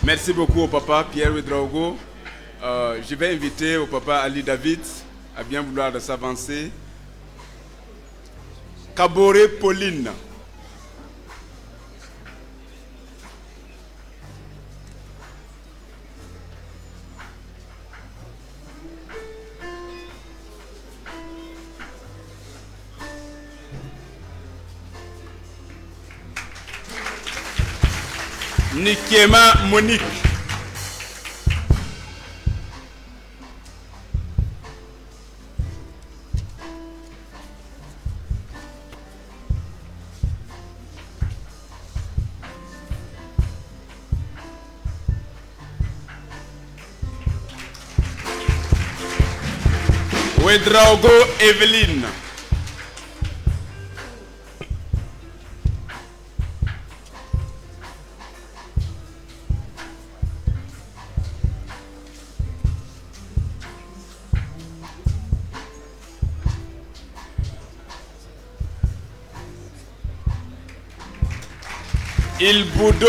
Merci beaucoup au papa Pierre Ouedraogo. Je vais inviter au papa Ali David à bien vouloir s'avancer. Kabore Pauline. Nikema Monique. Ouedraogo Evelyne. Il Boudo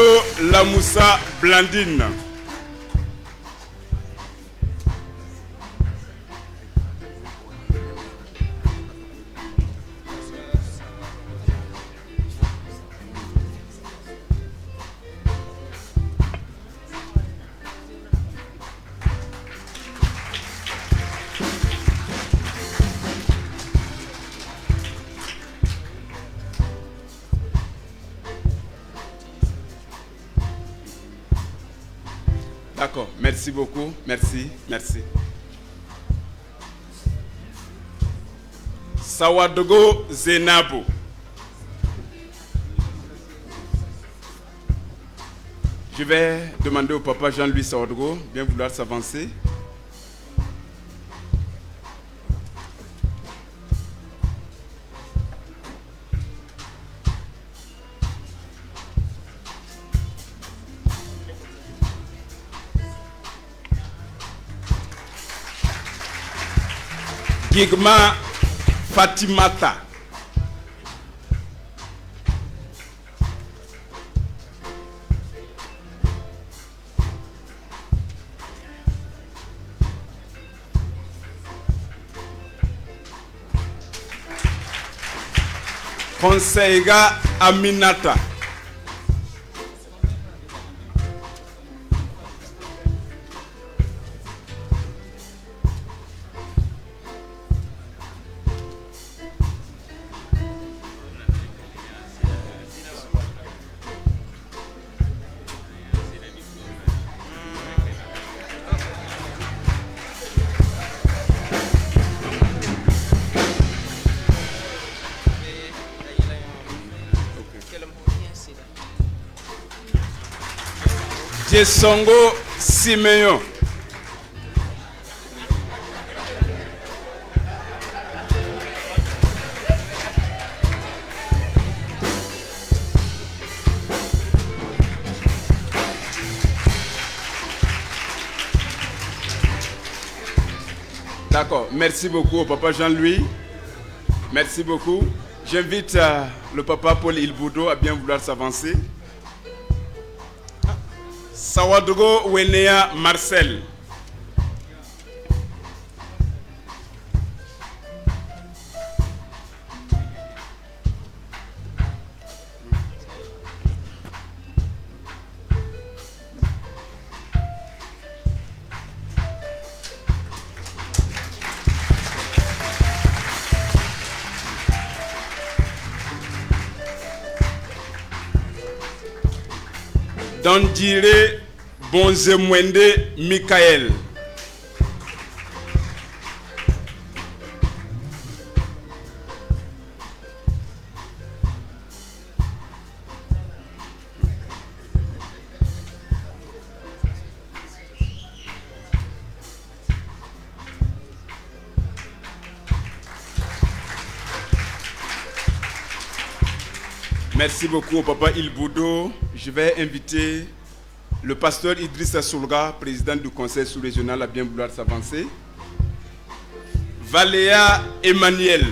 Lamoussa Blandine. D'accord, merci beaucoup. Merci, merci. Sawadogo Zenabo. Je vais demander au papa Jean-Louis Sawadogo bien vouloir s'avancer. Gigma Fatimata. Konseiga Aminata. Songo Simeon. D'accord, merci beaucoup au papa Jean-Louis. Merci beaucoup. J'invite le papa Paul Ilboudo à bien vouloir s'avancer. Sawadogo Wenea Marcel. Dandire Bonzemwende Michael. Merci beaucoup au papa Ilboudo. Je vais inviter le pasteur Idrissa Soulga, président du conseil sous-régional, à bien vouloir s'avancer. Valéa Emmanuel.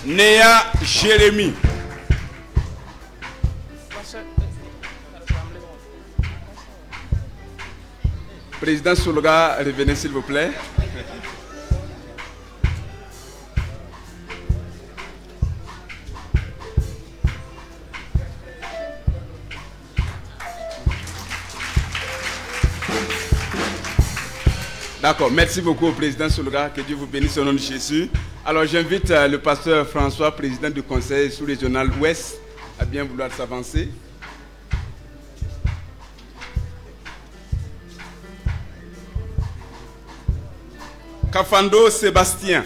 Néa Jérémy. Président Soulga, revenez s'il vous plaît. D'accord, merci beaucoup au président Soulga, que Dieu vous bénisse au nom de Jésus. Alors j'invite le pasteur François, président du conseil sous-régional Ouest, à bien vouloir s'avancer. Kafando Sébastien.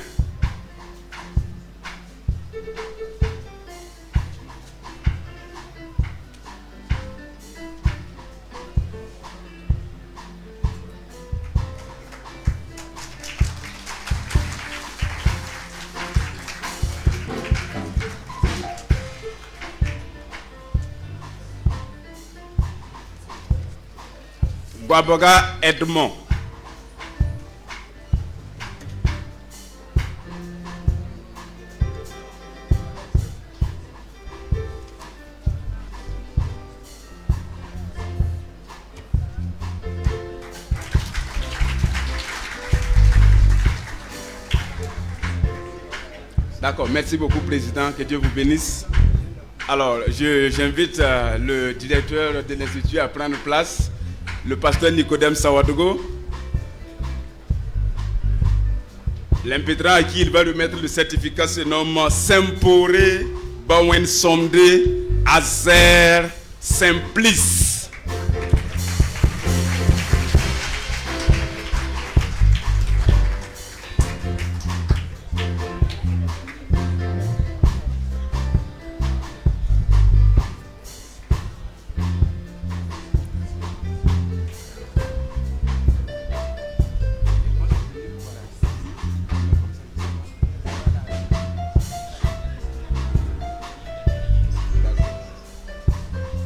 Gwaboga Edmond. D'accord, merci beaucoup président, que Dieu vous bénisse. Alors, j'invite le directeur de l'Institut à prendre place, le pasteur Nicodème Sawadogo. L'impétrant à qui il va remettre le certificat se nomme Sempore Bawen Somde Azer Simplice.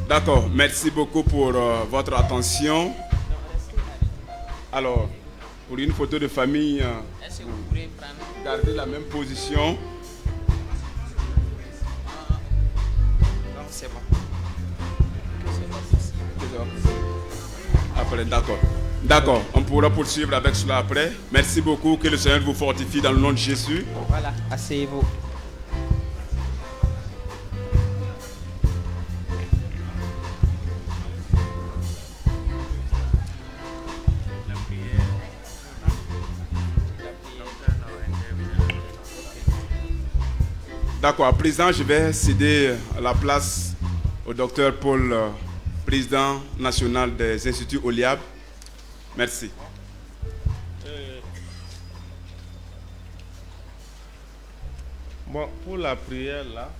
D'accord, merci beaucoup pour votre attention. Alors, pour une photo de famille, Est-ce que vous pourrez prendre... gardez la même position. Non, c'est bon. Après, d'accord. D'accord, on pourra poursuivre avec cela après. Merci beaucoup, que le Seigneur vous fortifie dans le nom de Jésus. Voilà, asseyez-vous. D'accord, à présent, je vais céder la place au docteur Paul, président national des instituts OLIAB. Merci. Bon, pour la prière, là,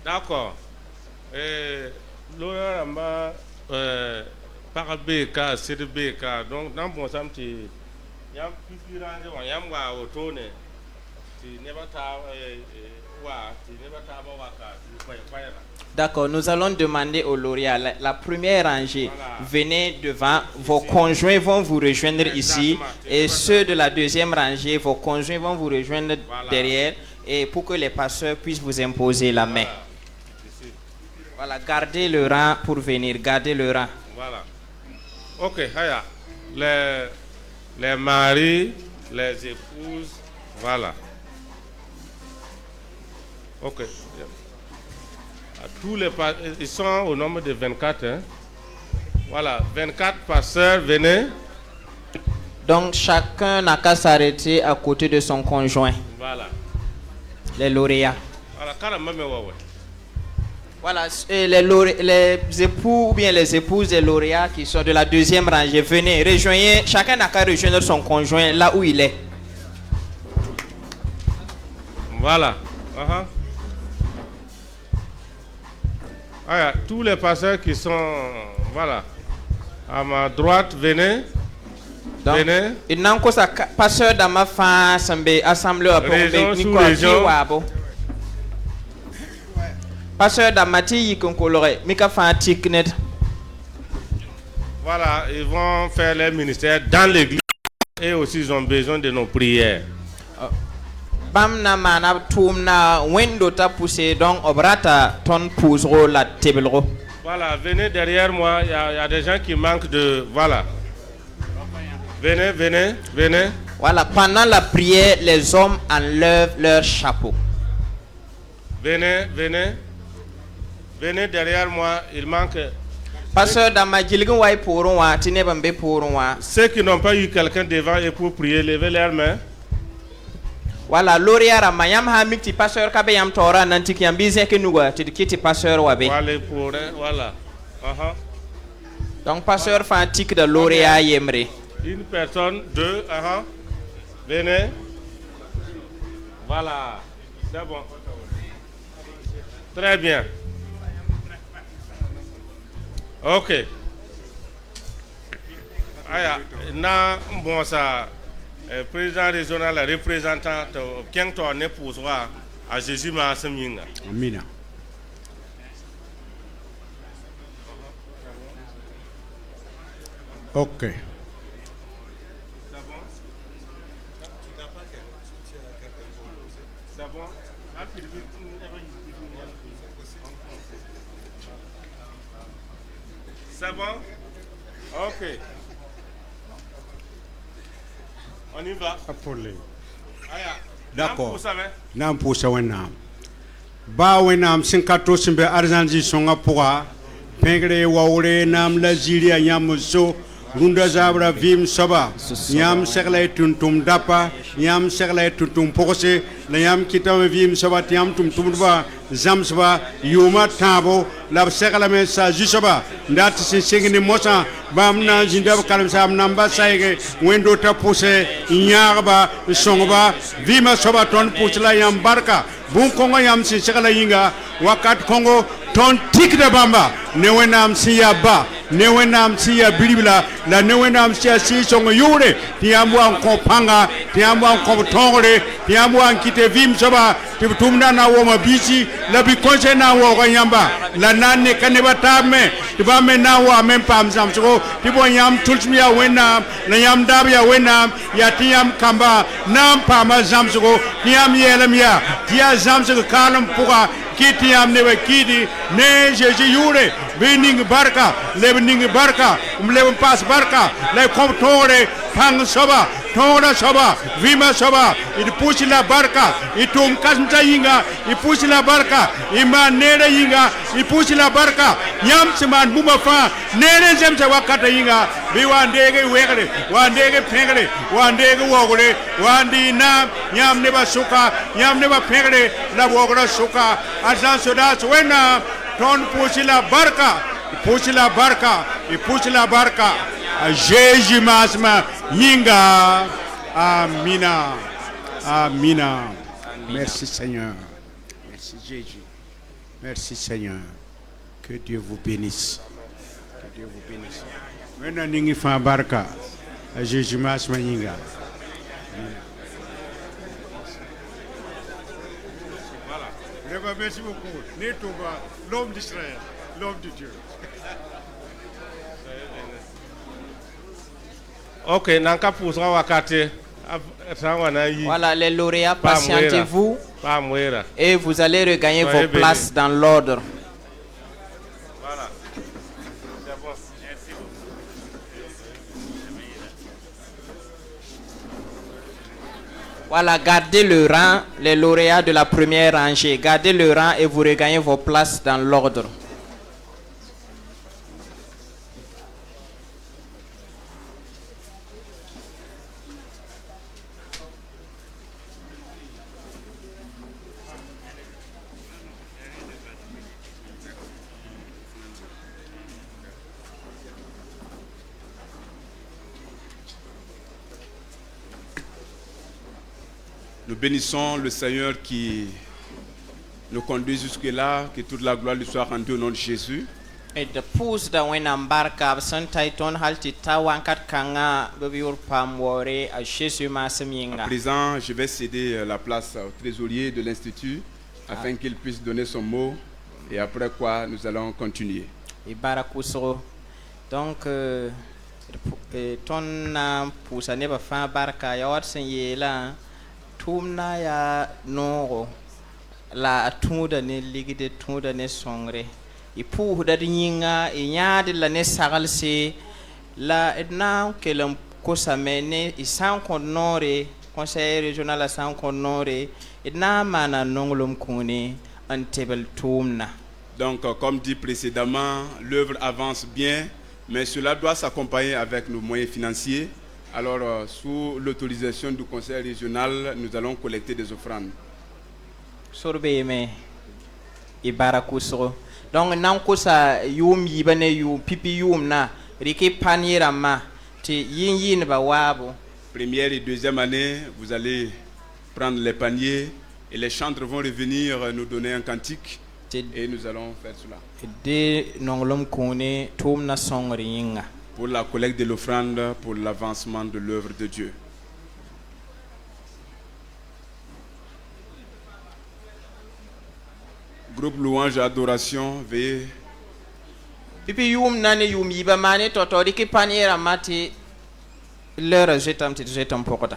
d'accord. L'honneur m'a par BK, c'est de BK. Donc, dans mon sens, il y a plus de gens qui ont autoné. D'accord, nous allons demander aux lauréats, la première rangée, venez devant, vos conjoints vont vous rejoindre ici, et ceux de la deuxième rangée, vos conjoints vont vous rejoindre derrière, et pour que les pasteurs puissent vous imposer la main. Voilà, gardez le rang pour venir, gardez le rang. Voilà. Ok, haya. Les maris, les épouses, voilà. Ok. Tous les ils sont au nombre de 24. Hein? Voilà, 24 pasteurs, venez. Donc chacun n'a qu'à s'arrêter à côté de son conjoint. Voilà. Les lauréats. Voilà, carrément, ouais. Voilà, et les époux ou bien les épouses des lauréats qui sont de la deuxième rangée, venez, rejoignez, chacun n'a qu'à rejoindre son conjoint là où il est. Voilà. Ah, tous les pasteurs qui sont, voilà, à ma droite, venez. Donc, venez. Il n'a encore sa pasteur dans ma fin, assemblée à Bombe, pasteur Damati Yikonkolore, Mika Fantiknet. Voilà, ils vont faire leur ministère dans l'église et aussi ils ont besoin de nos prières. Bamna mana tumna wendo ta poussé donc obrata ton pousero la tebelro. Voilà, venez derrière moi, il y a des gens qui manquent de... Voilà. Venez. Voilà, pendant la prière, les hommes enlèvent leur chapeau. Venez derrière moi, il manque... Pasteur Damadjilgouaï pour un tinebambe pour un. Ceux qui n'ont pas eu quelqu'un devant et pour prier, levez leurs mains. Voilà, lauréat Ramayam Hamikti, pasteur Kabeyam Tora, Nantikiam Bizek Nouga, Tidikiti pasteur Wabe. Voilà. Donc, pasteur Fantik de lauréat Yemre. Une personne, deux, venez. Voilà, c'est bon. Très bien. Ok. Aya, na bon ça, président régional, représentant, qui est épouse à Jésus Masseminga. Amina. Ok. C'est bon? C'est bon? Ok. On y va. D'accord. Nam pousa wenam. Ba wenam sinkato simbe arzanji songa poa. Pengre waure nam la ziria nyamuso. Runda zabra vim soba. Nyam serle tuntum dapa. Nyam serle tuntum pokose. Na yam kita vim soba tiam tum tumba. Zam soba yuma tabo. La serle me sa jisoba. Ndat singini mosa. Bamna jindab kalam sam namba saige. Wendo ta pose. Nyarba songba. Vima soba ton pusla yam barka. Bun kongo yam si sekala yinga. Wakat kongo ton tik de bamba. Newenam siya ba. Newenam siya bilibila. La newenam siya si songo yure. Tiambu an kompanga. Tiambu an komptongore. Tiambu an kite vim soba. Tibutumna na woma bisi. La bikonse na woga yamba. La nane kaneba tame. Tibame na wa mempam samsoko. Tibo yam tulsmiya wenam. Na yam dabya wenam. Ya tiyam kamba. Nam pama samsoko. Tiyam yelamya. Tiyam samsoko kalam puka. Kiti am newe kiti. Ne jeje yure. Bening barka. Lebening barka. Leben pas barka. Le komptongore. Pang soba. Tongra soba. Vima soba. It push la barka. Itum kasmta yinga. I push la barka. Ima nere yinga. I push la barka. Nyam seman buma fa. Nere zemse wakata yinga. Bi wandege wegre. Wandege pengre. Wandege wogre. Wandi nam. Nyam neba suka. Nyam neba pengre. La wogra suka. Azan sodas wena. Ton push la barka. I push la barka. I push la barka. Jésus masma yinga. Amina. Amina. Merci Seigneur. Merci Jésus. Merci Seigneur. Que Dieu vous bénisse. Que Dieu vous bénisse. Maintenant ningi fa barka. Jésus masma yinga. Voilà. Merci beaucoup. Netouba, l'homme d'Israël, l'homme de Dieu. Ok, nanka poussera wakate. Voilà, les lauréats, patientez-vous et vous allez regagner vos places dans l'ordre. Voilà. C'est bon. Merci beaucoup. Voilà, gardez le rang, les lauréats de la première rangée. Gardez le rang et vous regagnez vos places dans l'ordre. Nous bénissons le Seigneur qui nous conduit jusque-là, que toute la gloire lui soit rendue au nom de Jésus. Et de pousse da wenam barka absentai ton halti tawankat kanga bebiur pamwore a Jésus maseminga. À présent, je vais céder la place au trésorier de l'Institut afin qu'il puisse donner son mot et après quoi nous allons continuer. Et barakusro. Donc ton na poussa ne ba fa barka ya wat senye la tumna ya noro la tunda ne ligide tunda ne songre. I pour da yinga i nyaade la ne sagalse la edna kelam ko samene i san konore conseil régional a san konore edna mana nongolom kuni an tebel tumna. Donc comme dit précédemment, l'œuvre avance bien, mais cela doit s'accompagner avec nos moyens financiers. Alors sous l'autorisation du conseil régional, nous allons collecter des offrandes. Sorbeme i barakusro. Donc nan kosa yum yibane yum pipi yum na riki paniera ma te yin ba wabo. Première et deuxième année, vous allez prendre les paniers et les chantres vont revenir nous donner un cantique et nous allons faire cela. De nongolom kone tum na songri yinga. Pour la collecte de l'offrande, pour l'avancement de l'œuvre de Dieu. Groupe louange et adoration, veuillez. Pipi yum nane yum yiba mane totori ki paniera mati l'heure jetam pokota.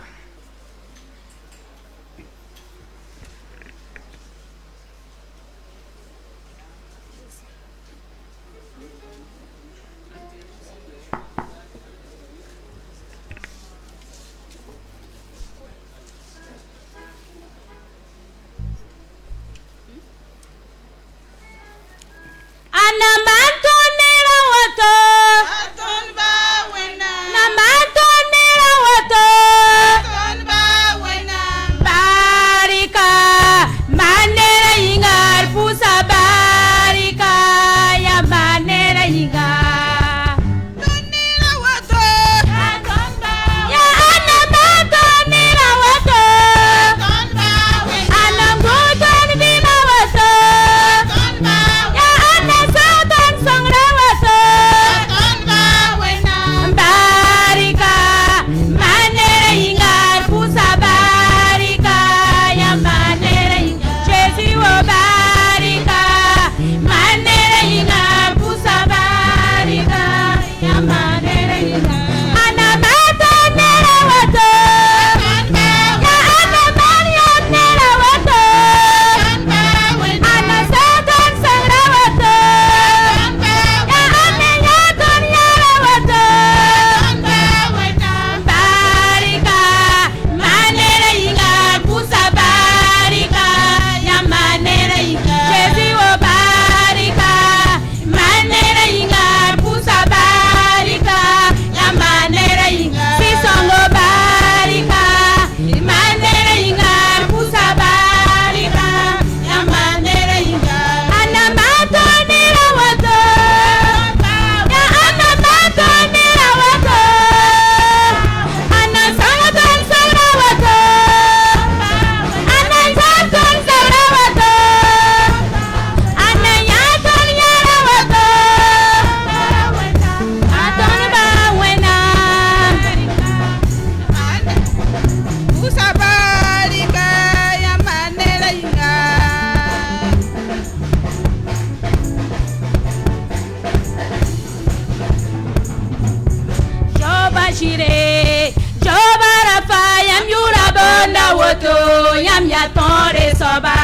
ya tore soba.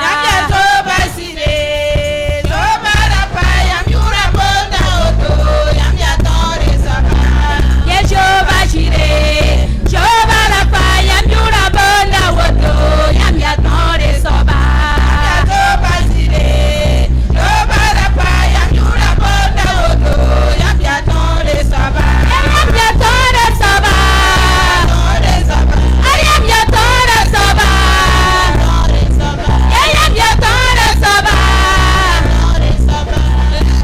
Yam ya toba sire. Soba la pa yam yura bonda oto. Yam ya tore soba. Ye soba sire. Soba la pa yam yura bonda oto. Yam ya tore soba. Yam ya toba sire. Soba la pa yam yura bonda oto. Yam ya tore soba. Yam ya tore soba. Tore soba. Yam ya tore soba. Tore soba. Yam ya tore soba. Tore soba.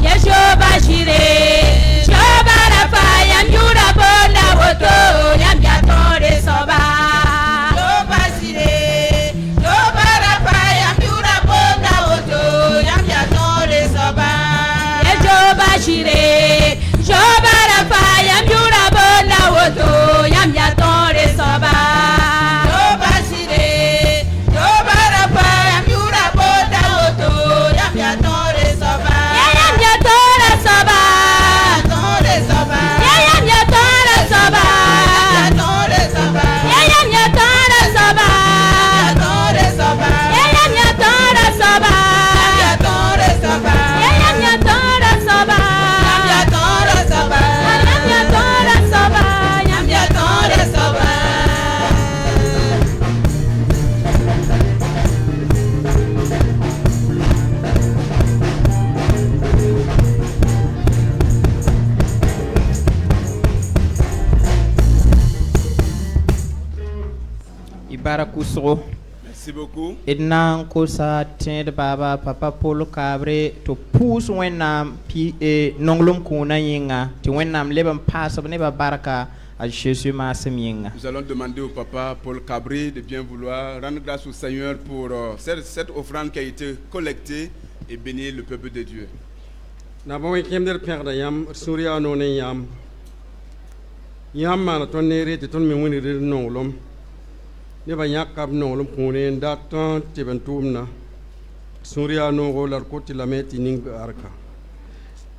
Ye shoba shire. Shoba la pa yam yura bonda oto. Yam ya tore soba. Shoba shire. Shoba la pa yam yura bonda oto. Yam ya tore soba. Ye shoba shire. Shoba la pa yam yura bonda oto. Yam ya tore soba. Shoba shire. Shoba la pa yam yura bonda oto. Yam ya tore soba. Yam ya tore soba. Tore soba. Yam ya tore soba. Tore soba. Yam ya tore soba. Tore soba. Yam ya tore soba. Tore soba. Yam ya tore soba. Yam ya tore soba. Yam ya tore soba. Yam ya tore soba. Ibarakusro. Merci beaucoup. Edna kosa tend baba papa Paul Cabre to push wenam pi nonglum kuna yinga to wenam lebam pass of neba baraka à Jésus Massemien. Nous allons demander au papa Paul Cabri de bien vouloir rendre grâce au Seigneur pour cette offrande qui a été collectée et bénir le peuple de Dieu. Nabon kemder perda yam surya no ne yam. Yam mana ton nere te ton me woni re nonglum. Ne ba yakab nonglum kune ndatan te bentumna. Surya no go lar koti la meti ning baraka.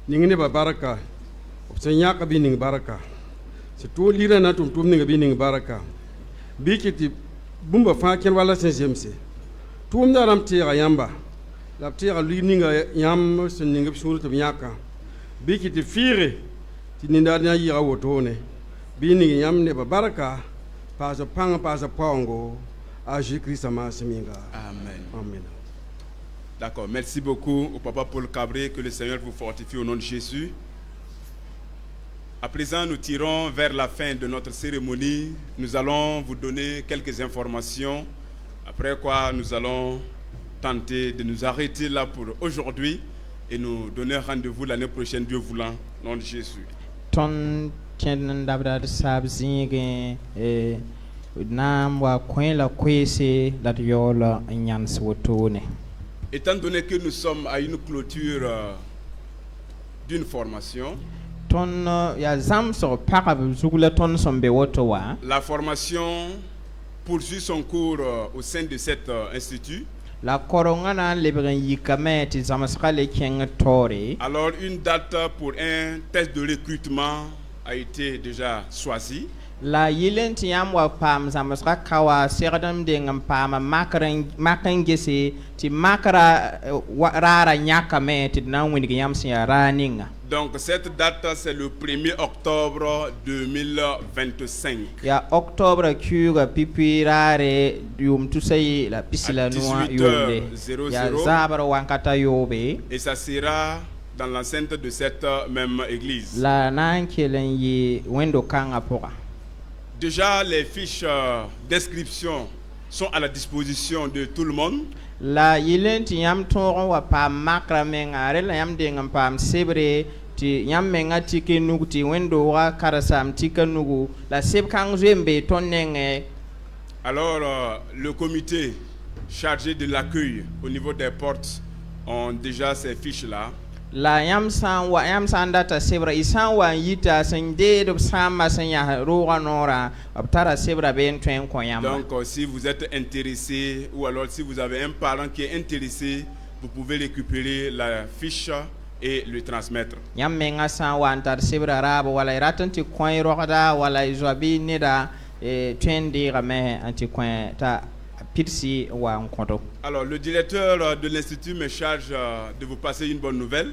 Ning ne ba baraka. Obsen yakabi ning baraka. C'est tout lire na tum ning bi ning baraka. Bikiti bumba fa ken wala senjemse. Tum na ram tira yamba. La tira li ninga yam sen ning sur tum yaka. Bikiti fire ti ninda na yira wotone. Bi ning yam ne ba baraka. Pas a pang pas a pongo. A Jésus-Christ Masseminga. Amen. Amen. D'accord. Merci beaucoup au papa Paul Cabré. Que le Seigneur vous fortifie au nom de Jésus. À présent, nous tirons vers la fin de notre cérémonie. Nous allons vous donner quelques informations. Après quoi, nous allons tenter de nous arrêter là pour aujourd'hui et nous donner rendez-vous l'année prochaine, Dieu voulant, au nom de Jésus. Ton tien dabda sab zinge nam wa kwen la kwese la yola nyans wotone. Étant donné que nous sommes à une clôture d'une formation, la formation poursuit son cours au sein de cet institut. La corongana lebren yikame ti zamaskale keng tori. Alors une date pour un test de recrutement a été déjà choisie. La yilen ti yamwa pam zamaska kawa serdam de ngam pam makangese ti makara rara nyakame ti nanwini yamsi raninga. Donc cette date c'est le 1er octobre 2025. Ya octobre kuga pipirare yum tusay la pisila noa yombe. Ya zabara wankata yobe. Et ça sera dans l'enceinte de cette même église. La nankelen yi wendo kanga poka. Déjà les fiches d'inscription sont à la disposition de tout le monde. La yilenti yam toron wa pa makra mengare la yam dengam pam sebre ti yam menga tike nugu ti wendo wa karasam tika nugu la seb kang zembe tonenge. Alors le comité chargé de l'accueil au niveau des portes ont déjà ces fiches là. La yam san data sebra isan wa yita san de do sama san ya roga nora abtara sebra ben twen ko yam. Donc si vous êtes intéressé ou alors si vous avez un parent qui est intéressé, vous pouvez récupérer la fiche et le transmettre. Yam menga san wa antar sebra rabo wala ratanti coin roda wala izwabi nida twen de game anti coin ta pirsi wa nkoto. Alors, le directeur de l'Institut me charge de vous passer une bonne nouvelle.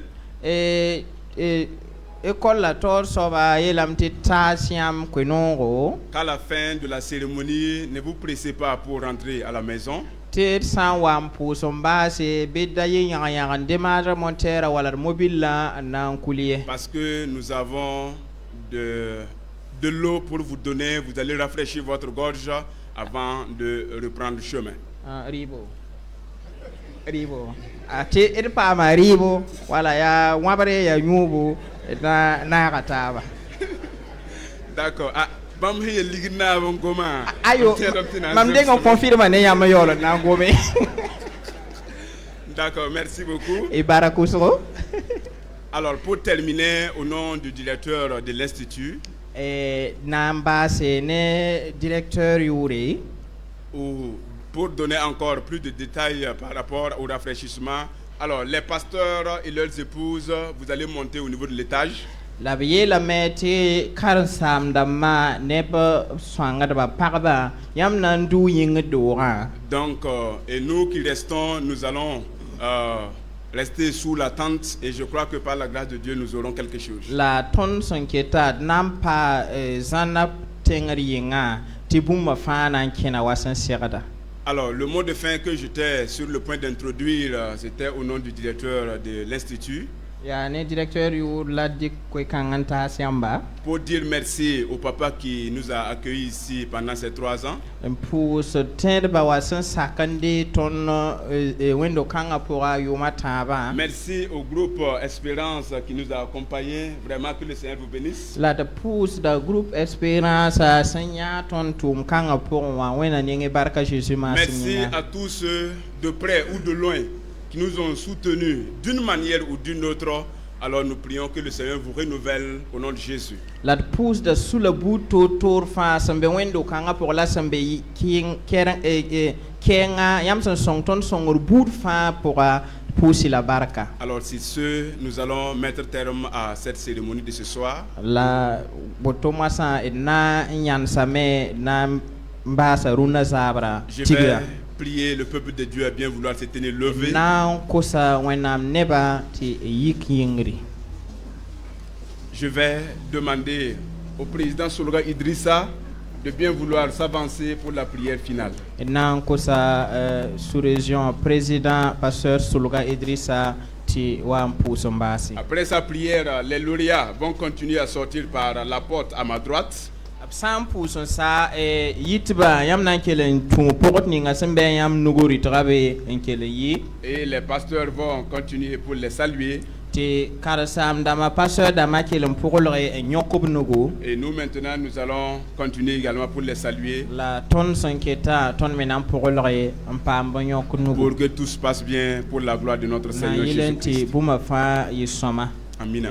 École la tor soba yelam ti tasiam kwenongo. Qu'à la fin de la cérémonie, ne vous pressez pas pour rentrer à la maison. Tir san wam pusomba se bidda yang démarre montera wala mobile la nan coulier. Parce que nous avons de l'eau pour vous donner, vous allez rafraîchir votre gorge avant de reprendre le chemin. Ribo. Ati irpa ma ribo wala ya wabare ya nyubu na kataba. D'accord. Ah, bam he ligna bon comment? Ayo. Mam dengo confirme ne ya mayolo na ngome. D'accord, merci beaucoup. Et barakusro. Alors, pour terminer, au nom du directeur de l'Institut, Namba c'est ne directeur Yuri, ou pour donner encore plus de détails par rapport au rafraîchissement, alors les pasteurs et leurs épouses, vous allez monter au niveau de l'étage. La vie la meti karsam dama neba swanga ba parba yam nandu ying dora. Donc, et nous qui restons, nous allons rester sous la tente et je crois que par la grâce de Dieu, nous aurons quelque chose. La ton s'inquiéta nampa zanap tengri yinga tibuma fana kina wasan serada. Alors, le mot de fin que j'étais sur le point d'introduire, c'était au nom du directeur de l'Institut. Pour dire merci au papa qui nous a accueillis ici pendant ces 3 ans. Merci au groupe Espérance qui nous a accompagnés. Vraiment que le Seigneur vous bénisse. Merci à tous ceux de près ou de loin qui nous ont soutenus d'une manière ou d'une autre. Alors nous prions que le Seigneur vous renouvelle au nom de Jésus. La pousse de sous le bout tour fa sambe wendo kanga pour la sambe kenga yamson song ton song bout fa pour pousser la baraka. Alors si nous allons mettre terme à cette cérémonie de ce soir. La botomasa na nyansame na mbasa runa zabra. Je vais prier le peuple de Dieu à bien vouloir se tenir levé. Je vais demander au président Solga Idrissa de bien vouloir s'avancer pour la prière finale. Sous-région président pasteur Solga Idrissa. Après sa prière, les lauréats vont continuer à sortir par la porte à ma droite. Et les pasteurs vont continuer pour les saluer. Et nous maintenant nous allons continuer également pour les saluer. Pour que tout se passe bien pour la gloire de notre Seigneur Jésus-Christ. Amen.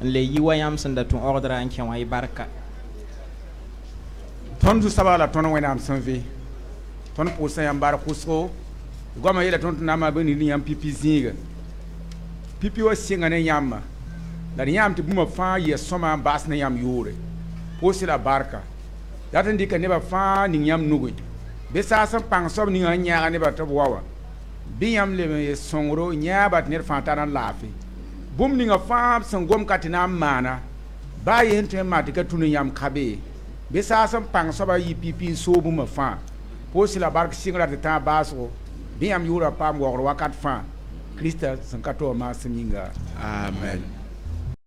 le yiwayam sanda tun ordre an ken way barka ton du sabala ton wenam sanve ton posa yam bar kusko goma yela ton na ma bani ni yam pipi zinga pipi wa singa ne yamma da yam ti buma fa ye soma bas ne yam yore posi la barka datan dika ne ba fa ni yam nugo be sa san pang sob ni nya ne ba to wawa bi yam le songro nya bat ne fa tanan lafi bum ninga fam sangom katina mana ba yen to ma de katunu yam kabe be sa sam pang so ba yi pipi so bu ma fa posi la bark singra de ta baso bi am yura pam wo wakat fa Christa sankato ma siminga. Amen.